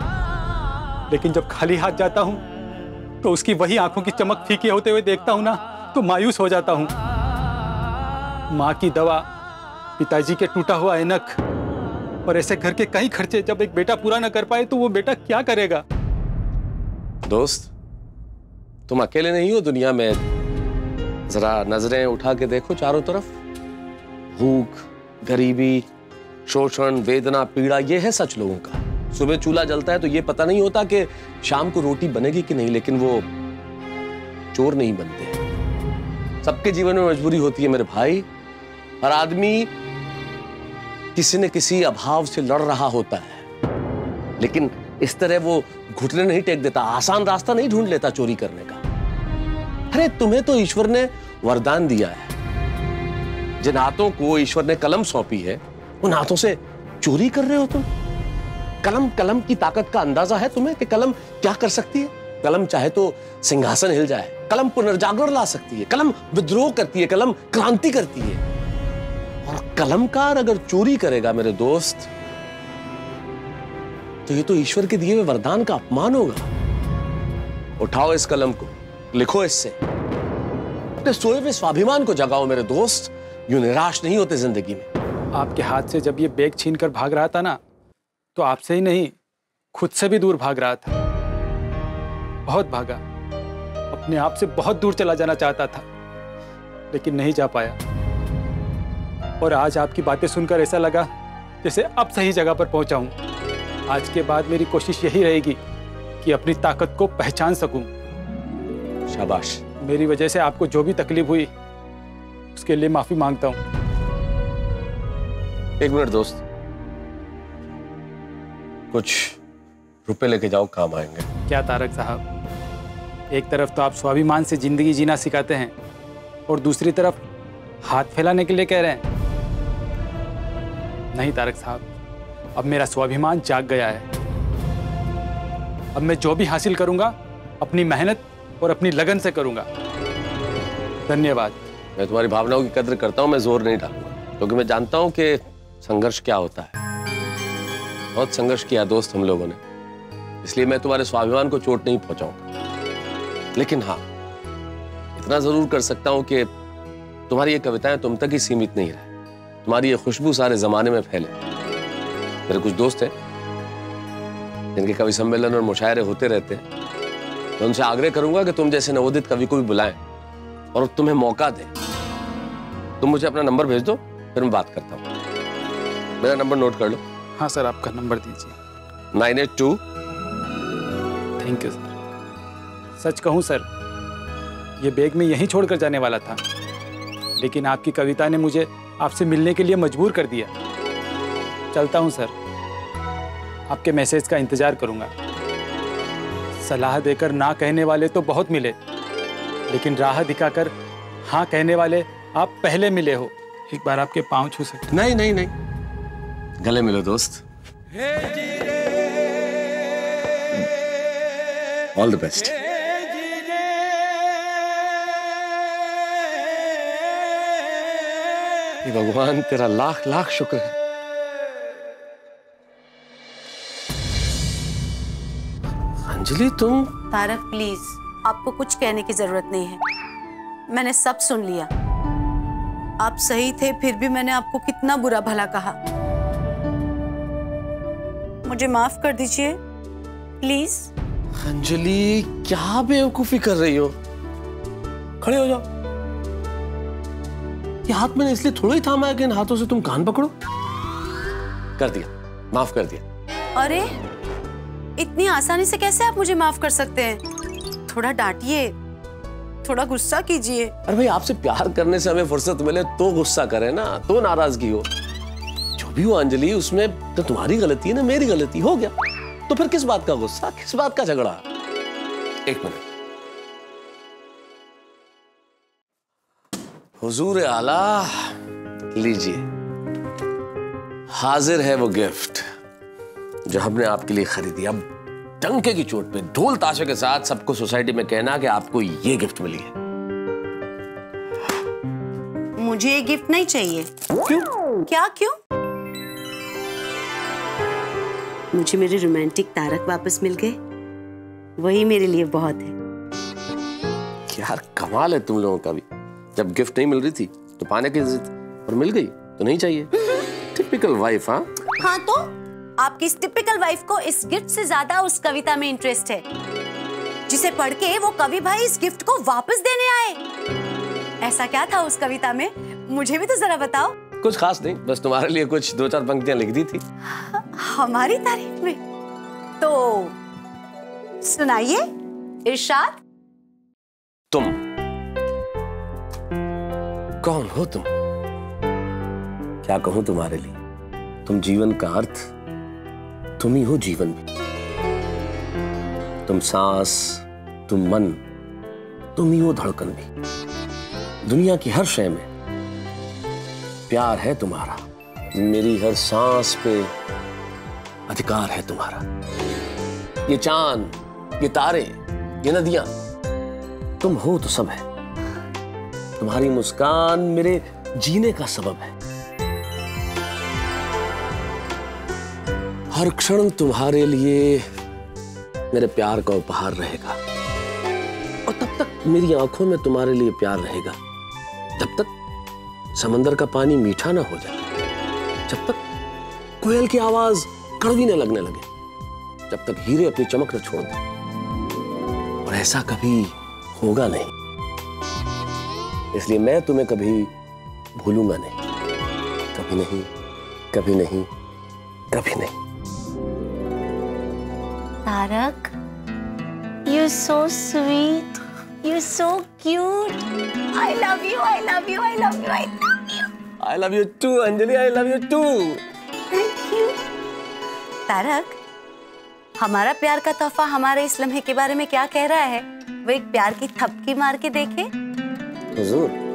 लेकिन जब खाली हाथ जाता हूं तो उसकी वही आंखों की चमक फीके होते हुए देखता हूं ना, तो मायूस हो जाता हूं। माँ की दवा, पिताजी के टूटा हुआ ऐनक और ऐसे घर के कई खर्चे जब एक बेटा पूरा ना कर पाए तो वो बेटा क्या करेगा? दोस्त, तुम अकेले नहीं हो दुनिया में। जरा नजरें उठा के देखो चारों तरफ। भूख, गरीबी, शोषण, वेदना, पीड़ा, ये है सच लोगों का। सुबह चूल्हा जलता है तो ये पता नहीं होता कि शाम को रोटी बनेगी कि नहीं, लेकिन वो चोर नहीं बनते। सबके जीवन में मजबूरी होती है मेरे भाई। हर आदमी किसी न किसी अभाव से लड़ रहा होता है, लेकिन इस तरह वो घुटने नहीं टेक देता, आसान रास्ता नहीं ढूंढ लेता चोरी करने का। अरे तुम्हें तो ईश्वर ने वरदान दिया है। जिन हाथों को ईश्वर ने कलम सौंपी है उन हाथों से चोरी कर रहे हो तुम। कलम की ताकत का अंदाजा है तुम्हें कि कलम क्या कर सकती है? कलम चाहे तो सिंहासन हिल जाए, कलम पुनर्जागरण ला सकती है, कलम विद्रोह करती है, कलम क्रांति करती है। और कलमकार अगर चोरी करेगा मेरे दोस्त, तो ये तो ईश्वर के दिए हुए वरदान का अपमान होगा। उठाओ इस कलम को, लिखो इससे, अपने सोए हुए स्वाभिमान को जगाओ मेरे दोस्त। यूं निराश नहीं होते जिंदगी में। आपके हाथ से जब ये बैग छीनकर भाग रहा था ना, तो आपसे ही नहीं खुद से भी दूर भाग रहा था। बहुत भागा, अपने आप से बहुत दूर चला जाना चाहता था, लेकिन नहीं जा पाया। और आज आपकी बातें सुनकर ऐसा लगा जैसे अब सही जगह पर पहुंचा हूं। आज के बाद मेरी कोशिश यही रहेगी कि अपनी ताकत को पहचान सकूं। शाबाश। मेरी वजह से आपको जो भी तकलीफ हुई उसके लिए माफी मांगता हूं। एक मिनट दोस्त, कुछ रुपए लेके जाओ, काम आएंगे। क्या तारक साहब, एक तरफ तो आप स्वाभिमान से जिंदगी जीना सिखाते हैं और दूसरी तरफ हाथ फैलाने के लिए कह रहे हैं। नहीं तारक साहब, अब मेरा स्वाभिमान जाग गया है। अब मैं जो भी हासिल करूंगा अपनी मेहनत और अपनी लगन से करूंगा। धन्यवाद। मैं तुम्हारी भावनाओं की कद्र करता हूं, मैं जोर नहीं डालूंगा, क्योंकि मैं जानता हूं कि संघर्ष क्या होता है। बहुत संघर्ष किया दोस्त हम लोगों ने, इसलिए मैं तुम्हारे स्वाभिमान को चोट नहीं पहुंचाऊंगा। लेकिन हाँ, इतना जरूर कर सकता हूं कि तुम्हारी ये कविताएं तुम तक ही सीमित नहीं रहे, तुम्हारी ये खुशबू सारे जमाने में फैले। मेरे कुछ दोस्त हैं जिनके कवि सम्मेलन और मुशायरे होते रहते हैं। मैं उनसे आग्रह करूंगा कि तुम जैसे नवोदित कवि को भी बुलाएं और तुम्हें मौका दें। तुम मुझे अपना नंबर भेज दो, फिर मैं बात करता हूं। मेरा नंबर नोट कर लो। हाँ सर, आपका नंबर दीजिए। 982। Thank you sir. सच कहूँ सर, ये बैग में यहीं छोड़कर जाने वाला था, लेकिन आपकी कविता ने मुझे आपसे मिलने के लिए मजबूर कर दिया। चलता हूँ सर। आपके मैसेज का इंतजार करूंगा। सलाह देकर ना कहने वाले तो बहुत मिले, लेकिन राह दिखाकर हाँ कहने वाले आप पहले मिले हो। एक बार आपके पांव छू सकते? नहीं नहीं नहीं, गले मिलो दोस्त। All the best. भगवान तेरा लाख लाख शुक्र है। अंजलि तुम। तारक प्लीज, आपको कुछ कहने की जरूरत नहीं है, मैंने सब सुन लिया। आप सही थे, फिर भी मैंने आपको कितना बुरा भला कहा। मुझे माफ कर दीजिए प्लीज। अंजलि क्या बेवकूफी कर रही हो? खड़े हो जाओ। ये हाथ मैंने इसलिए थोड़ा ही थामा है कि इन हाथों से तुम कान पकड़ो। कर दिया, माफ कर दिया। अरे इतनी आसानी से कैसे आप मुझे माफ कर सकते हैं? थोड़ा डांटिए, थोड़ा गुस्सा कीजिए। अरे भाई, आपसे प्यार करने से हमें फुर्सत मिले तो गुस्सा करें ना, तो नाराजगी हो। जो भी हो अंजलि, उसमें तो तुम्हारी गलती है ना, मेरी गलती। हो गया तो फिर किस बात का गुस्सा, किस बात का झगड़ा? एक मिनट। हुजूर आला, लीजिए, हाजिर है वो गिफ्ट जो हमने आपके लिए खरीदी। अब डंके की चोट पे ढोल ताशे के साथ सबको सोसाइटी में कहना कि आपको ये गिफ्ट मिली है। मुझे ये गिफ्ट नहीं चाहिए। क्यों? क्या क्यों? मुझे मेरे रोमांटिक तारक वापस मिल गए, वही मेरे लिए बहुत है। यार कमाल है तुम लोगों का भी। जब गिफ्ट नहीं मिल रही थी तो पाने की जिद, और मिल गई तो नहीं चाहिए। Typical wife. हाँ हाँ, तो आपकी इस टिपिकल वाइफ को इस गिफ्ट से ज्यादा उस कविता में इंटरेस्ट है, जिसे पढ़ के वो कवि भाई इस गिफ्ट को वापस देने आए। ऐसा क्या था उस कविता में? मुझे भी तो जरा बताओ। कुछ खास नहीं, बस तुम्हारे लिए कुछ 2-4 पंक्तियां लिख दी थी। हमारी तारीफ में? तो सुनाइए, इरशाद। तुम कौन हो? तुम क्या कहूं तुम्हारे लिए? तुम जीवन का अर्थ, तुम ही हो जीवन भी। तुम सांस, तुम मन, तुम ही हो धड़कन भी। दुनिया की हर शय में प्यार है तुम्हारा। मेरी हर सांस पे अधिकार है तुम्हारा। ये चांद, ये तारे, ये नदियां, तुम हो तो सब है। तुम्हारी मुस्कान मेरे जीने का सबब है। हर क्षण तुम्हारे लिए मेरे प्यार का उपहार रहेगा, और तब तक मेरी आंखों में तुम्हारे लिए प्यार रहेगा, जब तक समंदर का पानी मीठा ना हो जाए, जब तक कोयल की आवाज कड़वी न लगने लगे, जब तक हीरे अपनी चमक न छोड़ दें। और ऐसा कभी होगा नहीं, इसलिए मैं तुम्हें कभी भूलूंगा नहीं। कभी नहीं, कभी नहीं, कभी नहीं। Tarak, you're so sweet, you're so cute. I love you, I love you, I love you, I love you. I love you too, Anjali, I love you too. Thank you. Tarak, हमारा प्यार का तोहफा हमारे इस लम्हे के बारे में क्या कह रहा है? वो एक प्यार की थपकी मार के देखे। हुजूर,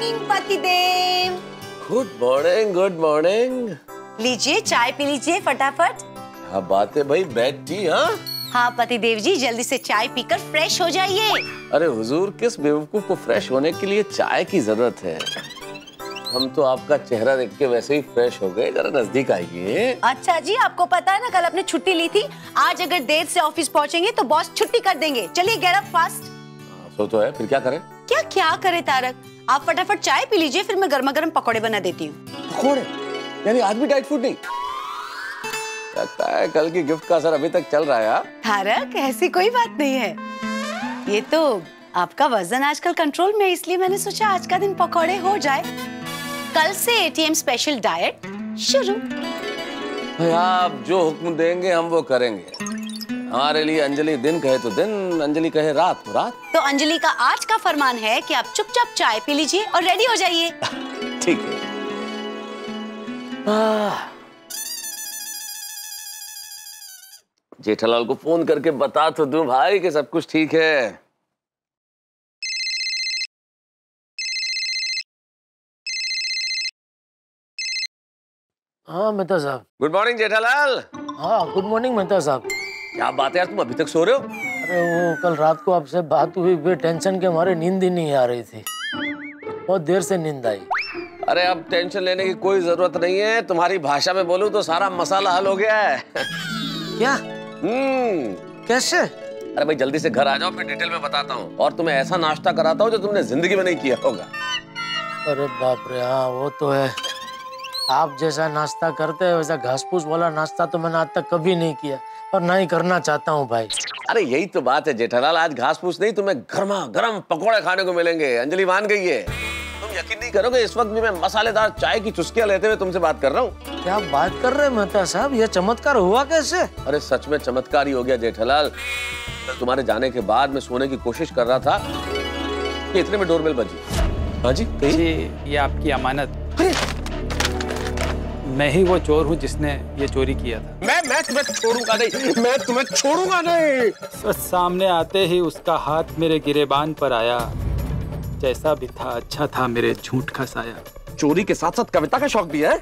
मॉर्निंग पतिदेव। Good morning, good morning. लीजिए चाय पी लीजिए फटाफट। क्या बात है भाई, बेड टी? हाँ पतिदेव जी, जल्दी से चाय पीकर फ्रेश हो जाइए। अरे हुजूर, किस बेवकूफ को फ्रेश होने के लिए चाय की जरूरत है? हम तो आपका चेहरा देख के वैसे ही फ्रेश हो गए। जरा नजदीक आइए। अच्छा जी, आपको पता है ना कल आपने छुट्टी ली थी, आज अगर देर से ऑफिस पहुंचेंगे तो बॉस छुट्टी कर देंगे। चलिए गेट अप फास्ट। सो तो है, फिर क्या करें? क्या करे तारक, आप फटाफट चाय पी लीजिए, फिर मैं गर्मा गर्म पकौड़े बना देती हूँ। पकौड़े? यानी आज भी डाइट फूड नहीं? लगता है कल की गिफ्ट का असर अभी तक चल रहा है। तारक, ऐसी कोई बात नहीं है, ये तो आपका वजन आजकल कंट्रोल में है, इसलिए मैंने सोचा आज का दिन पकौड़े हो जाए। कल से एटीएम स्पेशल डाइट शुरू। आप जो हुक्म देंगे हम वो करेंगे। हमारे लिए अंजलि दिन कहे तो दिन, अंजलि कहे रात तो रात। तो अंजलि का आज का फरमान है कि आप चुपचाप चाय पी लीजिए और रेडी हो जाइए। ठीक है। जेठालाल को फोन करके बता तो दूं भाई कि सब कुछ ठीक है। हाँ मेहता साहब। Good morning Jethalal. हाँ गुड मॉर्निंग मेहता साहब। क्या बात है यार, तुम अभी तक सो रहे हो? अरे वो कल रात को आपसे बात हुई, वे टेंशन के मारे नींद ही नहीं आ रही थी, बहुत देर से नींद आई। अरे अब टेंशन लेने की कोई जरूरत नहीं है, तुम्हारी भाषा में बोलूं तो सारा मसाला हल हो गया है। क्या? कैसे? अरे भाई जल्दी से घर आ जाओ, फिर डिटेल में बताता हूँ, और तुम्हें ऐसा नाश्ता कराता हूँ जो तुमने जिंदगी में नहीं किया होगा। अरे बाप रे, हाँ वो तो है। आप जैसा नाश्ता करते हैं वैसा घास फूस वाला नाश्ता तो मैंने आज तक कभी नहीं किया और ना ही करना चाहता हूँ भाई। अरे यही तो बात है जेठालाल, आज घास फूस नहीं, तुम्हें गर्मा गर्म पकौड़े खाने को मिलेंगे। अंजलि मान गई है। तुम यकीन नहीं करोगे, इस वक्त भी मैं मसालेदार चाय की चुस्कियां लेते हुए तुमसे बात कर रहा हूँ। क्या बात कर रहे हैं मेहता साहब, ये चमत्कार हुआ कैसे? अरे सच में चमत्कार ही हो गया जेठालाल। तुम्हारे जाने के बाद मैं सोने की कोशिश कर रहा था कि इतने में डोरबेल बजी। हाँ जी ये आपकी अमानत। मैं ही वो चोर हूँ जिसने ये चोरी किया था। मैं तुम्हें छोड़ूंगा नहीं, मैं तुम्हें छोड़ूंगा नहीं। तो सामने आते ही उसका हाथ मेरे गिरेबान पर आया, जैसा भी था अच्छा था मेरे झूठ का साया। चोरी के साथ साथ कविता का शौक भी है?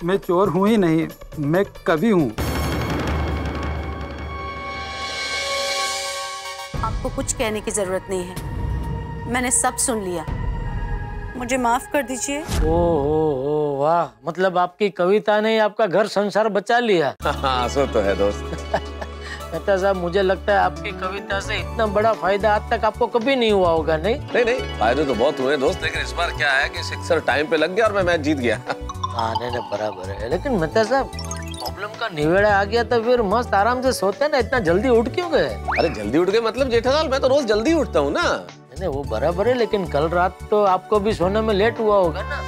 मैं चोर हूँ ही नहीं, मैं कवि हूँ। आपको कुछ कहने की जरूरत नहीं है, मैंने सब सुन लिया, मुझे माफ कर दीजिए। ओ वाह, मतलब आपकी कविता ने आपका घर संसार बचा लिया। हाँ सो तो है दोस्त। मेहता साहब, मुझे लगता है आपकी कविता से इतना बड़ा फायदा आज तक आपको कभी नहीं हुआ होगा। नहीं, फायदे तो बहुत हुए दोस्त, लेकिन इस बार क्या है कि सिक्सर टाइम पे लग गया और मैं मैच जीत गया। हाँ नहीं बराबर है, लेकिन मेहता साहब प्रॉब्लम का निवेड़ा आ गया तो फिर मस्त आराम से सोते ना, इतना जल्दी उठ क्यों गए? अरे जल्दी उठ गए मतलब जेठालाल, मैं तो रोज जल्दी उठता हूँ ना। नहीं वो बराबर है, लेकिन कल रात तो आपको भी सोने में लेट हुआ होगा ना।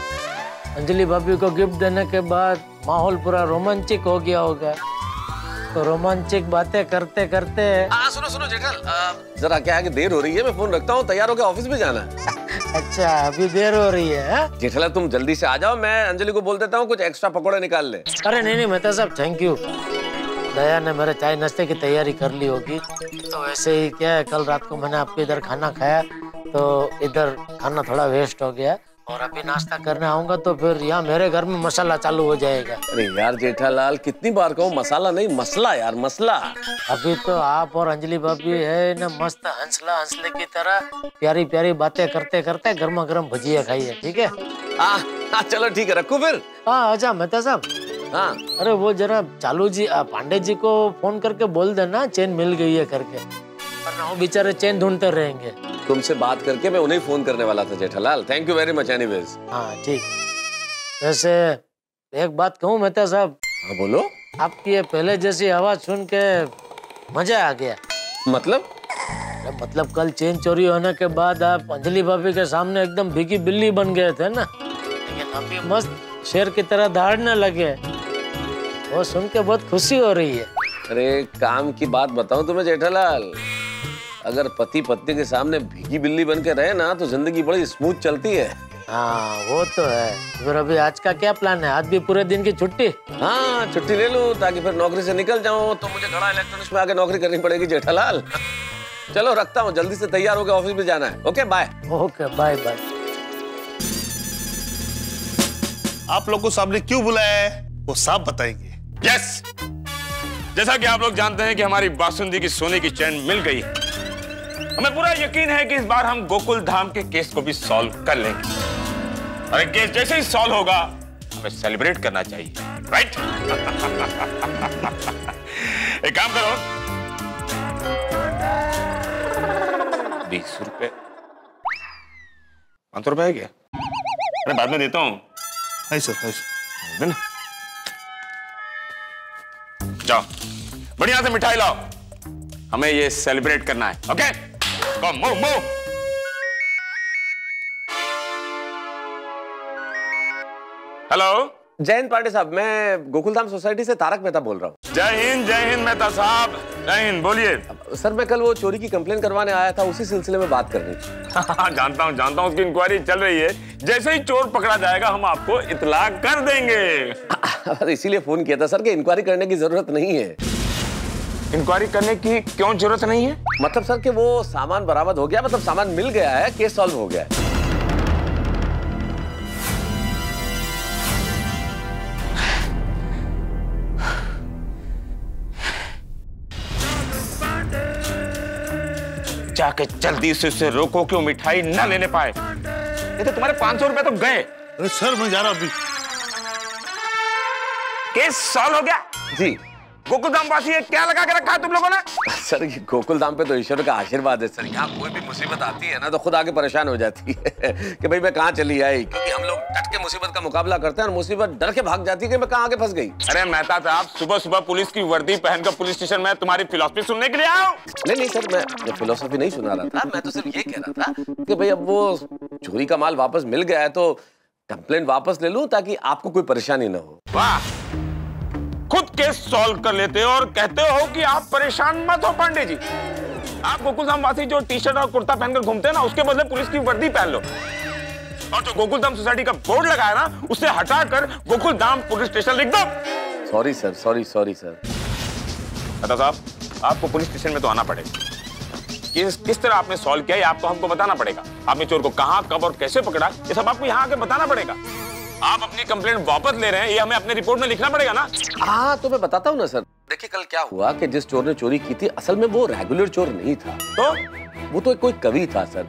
अंजलि भाभी को गिफ्ट देने के बाद माहौल पूरा रोमांचिक हो गया होगा, तो रोमांचिक बातें करते करते। सुनो जेठाल, जरा क्या है कि देर हो रही है, मैं फोन रखता हूँ, तैयार होकर ऑफिस में जाना है। अच्छा अभी देर हो रही है? जेठालाल तुम जल्दी से आ जाओ, मैं अंजलि को बोल देता हूँ कुछ एक्स्ट्रा पकौड़े निकाल ले। अरे नहीं मेहता साहब, थैंक यू। दया ने मेरे चाय नाश्ते की तैयारी कर ली होगी। तो वैसे ही क्या है, कल रात को मैंने आपके इधर खाना खाया तो इधर खाना थोड़ा वेस्ट हो गया, और अभी नाश्ता करने आऊंगा तो फिर यहाँ मेरे घर में मसाला चालू हो जाएगा। अरे यार जेठालाल, कितनी बार कहूँ, मसाला नहीं मसला यार, मसला। अभी तो आप और अंजलि भाभी है ना मस्त हंसले की तरह प्यारी प्यारी बातें करते करते गर्मा गर्म भजिया खाइए, ठीक है? चलो ठीक है, रखो फिर। हाँ अच्छा मेहता साहब। हाँ अरे वो जरा चालू जी पांडे जी को फोन करके बोल देना चेन मिल गई है करके, वरना वो बेचारे चेन ढूंढते रहेंगे। तुमसे बात करके मैं उन्हें फोन करने वाला था Jethalal. Thank you very much anyways. हाँ ठीक। वैसे एक बात कहूँ मेहता साहब? हाँ बोलो। आपकी ये पहले जैसी आवाज सुन के मजा आ गया। मतलब कल चेन चोरी होने के बाद आप अंजलि भाभी के सामने एकदम भीगी बिल्ली बन गए थे ना, लेकिन अभी मस्त शेर की तरह दौड़ने लगे, वो सुन के बहुत खुशी हो रही है। अरे काम की बात बताऊं तुम्हें जेठालाल, अगर पति पत्नी के सामने भीगी बिल्ली बन के रहे ना तो जिंदगी बड़ी स्मूथ चलती है। हाँ वो तो है। फिर अभी आज का क्या प्लान है? आज भी पूरे दिन की छुट्टी? हाँ छुट्टी ले लूं ताकि फिर नौकरी से निकल जाऊं, तो मुझे घड़ा इलेक्ट्रॉनिक्स में आके नौकरी करनी पड़ेगी जेठालाल। चलो रखता हूँ, जल्दी से तैयार होकर ऑफिस में जाना है। Okay bye. Okay bye bye. आप लोग को साहब ने क्यों बुलाया है वो साहब बताएंगे। यस, जैसा कि आप लोग जानते हैं कि हमारी बासुंदी की सोने की चैन मिल गई है। हमें पूरा यकीन है कि इस बार हम गोकुल धाम के केस को भी सॉल्व कर लेंगे। और केस जैसे ही सॉल्व होगा हमें सेलिब्रेट करना चाहिए, राइट? एक काम करो, 20 रुपए, 500 रुपए है क्या? मैं बाद में देता हूँ। है सर, देना। जाओ बढ़िया से मिठाई लाओ, हमें ये सेलिब्रेट करना है। ओके, कम मूव मूव। हेलो, जय हिंद पांडे साहब, मैं गोकुलधाम सोसाइटी से तारक मेहता बोल रहा हूँ। जय हिंद मेहता साहब, जय हिंद। बोलिए। सर मैं कल वो चोरी की कंप्लेन करवाने आया था, उसी सिलसिले में बात करनी थी। जानता हूँ, उसकी इंक्वायरी चल रही है। जैसे ही चोर पकड़ा जाएगा हम आपको इत्तला कर देंगे। इसीलिए फोन किया था सर कि इंक्वायरी करने की जरूरत नहीं है। इंक्वायरी करने की क्यों जरूरत नहीं है? मतलब सर कि वो सामान बरामद हो गया, मतलब सामान मिल गया है, केस सॉल्व हो गया है। जाके जल्दी से उसे रोको कि वो मिठाई ना लेने पाए, नहीं तो तुम्हारे 500 रुपए तो गए। अरे सर मैं जा रहा अभी। केस सॉल्व हो गया जी। गोकुलधाम वासी है, क्या लगा के रखा है तुम लोगों ने? सर ये गोकुलधाम पे तो ईश्वर का आशीर्वाद है सर। यहाँ कोई भी मुसीबत आती है ना तो खुद आके परेशान हो जाती है कि भाई मैं कहाँ चली आई, क्योंकि हम लोग डट के मुसीबत का मुकाबला करते हैं और मुसीबत डर के भाग जाती है कि मैं कहाँ आके फंस गई। अरे मेहता साहब, सुबह सुबह पुलिस की वर्दी पहनकर पुलिस स्टेशन में तुम्हारी फिलॉसफी सुनने के लिए आया हूँ। नहीं सर, मैं फिलॉसफी नहीं सुना रहा था, मैं तो सिर्फ ये कह रहा था कि भाई अब वो चोरी का माल वापस मिल गया है तो कंप्लेंट वापस ले लूं ताकि आपको कोई परेशानी ना हो। वाह, खुद केस सॉल्व कर लेते हो और कहते हो कि आप परेशान मत हो पांडे जी। आप गोकुलधाम वासी जो टी शर्ट और कुर्ता पहनकर घूमते हैं ना, उसके बदले पुलिस की वर्दी पहन लो। और जो गोकुलधाम सोसाइटी का बोर्ड लगा है ना, उसे हटाकर गोकुलधाम पुलिस स्टेशन लिख दो। Sorry sir, sorry sir. Mehta साहब, आपको पुलिस स्टेशन में तो आना पड़ेगा। किस तरह आपने सॉल्व किया ये आपको हमको बताना पड़ेगा। आपने चोर को कहां, कब और कैसे पकड़ा, ये सब आपको यहाँ आके बताना पड़ेगा। आप अपनी कंप्लेंट वापस ले रहे हैं, ये हमें अपने रिपोर्ट में लिखना पड़ेगा ना। हाँ तो मैं बताता हूँ ना सर। देखिए कल क्या हुआ कि जिस चोर ने चोरी की थी असल में वो रेगुलर चोर नहीं था, तो वो तो कोई कवि था सर।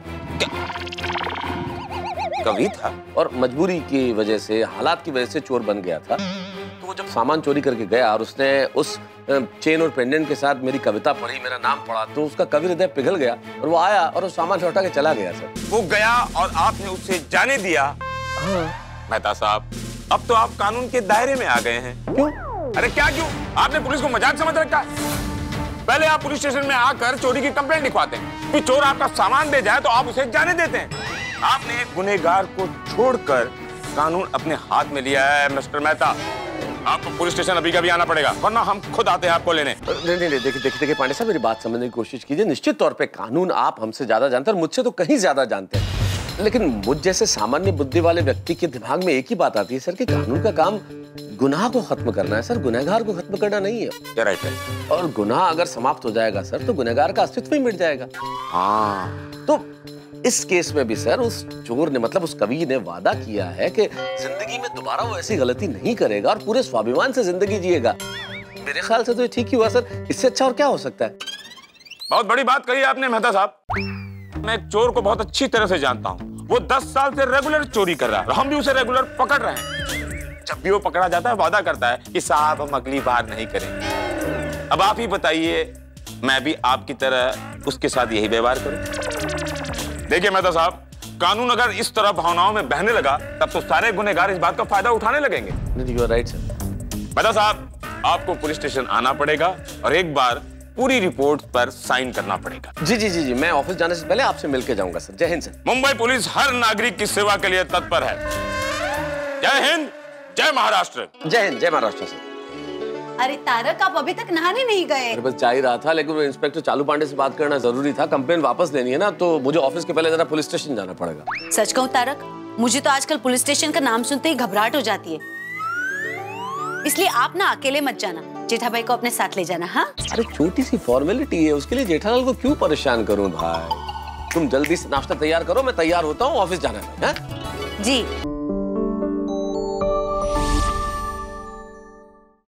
कवि था? और मजबूरी की वजह से, हालात की वजह से चोर बन गया था। तो वो जब सामान चोरी करके गया और उसने उस चेन और पेंडेंट के साथ मेरी कविता पढ़ी, मेरा नाम पढ़ा, तो उसका कवि हृदय पिघल गया और वो आया और उस सामान लौटा के चला गया सर। वो गया और आपने उसे जाने दिया? हाँ। मेहता साहब, अब तो आप कानून के दायरे में आ गए हैं। क्यों? अरे क्या क्यों? आपने पुलिस को मजाक समझ रखा है। पहले आप पुलिस स्टेशन में आकर चोरी की कंप्लेंट लिखवाते हैं, फिर चोर आपका सामान दे जाए तो आप उसे जाने देते हैं। आपने एक गुनहगार को छोड़कर कानून अपने हाथ में लिया है मिस्टर मेहता। आपको पुलिस स्टेशन अभी का भी आना पड़ेगा, वरना हम खुद आते हैं आपको लेने। नहीं, देखिए पांडे साहब, मेरी बात समझने की कोशिश कीजिए। निश्चित तौर पे कानून आप हमसे ज्यादा जानते हैं और मुझसे तो कहीं ज्यादा जानते हैं, लेकिन मुझ जैसे सामान्य बुद्धि वाले व्यक्ति के दिमाग में एक ही बात आती है सर कि कानून का काम गुनाह को खत्म करना है सर, गुनहगार को खत्म करना नहीं है। राइट। और गुनाह अगर समाप्त हो जाएगा सर तो गुनहगार का अस्तित्व ही मिट जाएगा। हाँ, तो इस केस में भी सर उस चोर ने, मतलब उस कवि ने वादा किया है कि जिंदगी में दोबारा वो ऐसी गलती नहीं करेगा और पूरे स्वाभिमान से जिंदगी जिएगा। मेरे ख्याल से तो ये ठीक ही हुआ सर, इससे अच्छा और क्या हो सकता है। बहुत बड़ी बात कही आपने मेहता साहब। मैं एक चोर को बहुत अच्छी तरह से जानता हूँ। वो 10 साल से रेगुलर चोरी कर रहा है, हम भी उसे रेगुलर पकड़ रहे हैं। जब भी वो पकड़ा जाता है वादा करता है कि साहब हम अगली बार नहीं करेंगे। अब आप ही बताइए, मैं भी आपकी तरह उसके साथ यही व्यवहार करूं? देखिए मेहता साहब, कानून अगर इस तरह भावनाओं में बहने लगा तब तो सारे गुनहगार इस बात का फायदा उठाने लगेंगे। You are right sir. Mehta साहब, आपको पुलिस स्टेशन आना पड़ेगा और एक बार पूरी रिपोर्ट पर साइन करना पड़ेगा। जी, मैं ऑफिस जाने से पहले आपसे मिलके जाऊंगा सर। जय हिंद सर। मुंबई पुलिस हर नागरिक की सेवा के लिए तत्पर है। जय हिंद, जय महाराष्ट्र। जय हिंद, जय महाराष्ट्र सर। अरे तारक, आप अभी तक नहाने नहीं गए? बस जा ही रहा था, लेकिन वो इंस्पेक्टर चालू पांडे से बात करना जरूरी था। कंप्लेन वापस लेनी है ना, तो मुझे ऑफिस के पहले जरा पुलिस स्टेशन जाना पड़ेगा। सच कहूं तारक, मुझे तो आजकल पुलिस स्टेशन का नाम सुनते ही घबराहट हो जाती है, इसलिए आप ना अकेले मत जाना, जेठा भाई को अपने साथ ले जाना। हाँ? अरे छोटी सी फॉर्मेलिटी है, उसके लिए जेठालाल को क्यों परेशान करूं भाई। तुम जल्दी से नाश्ता तैयार करो, मैं तैयार होता हूँ, ऑफिस जाना है। जी।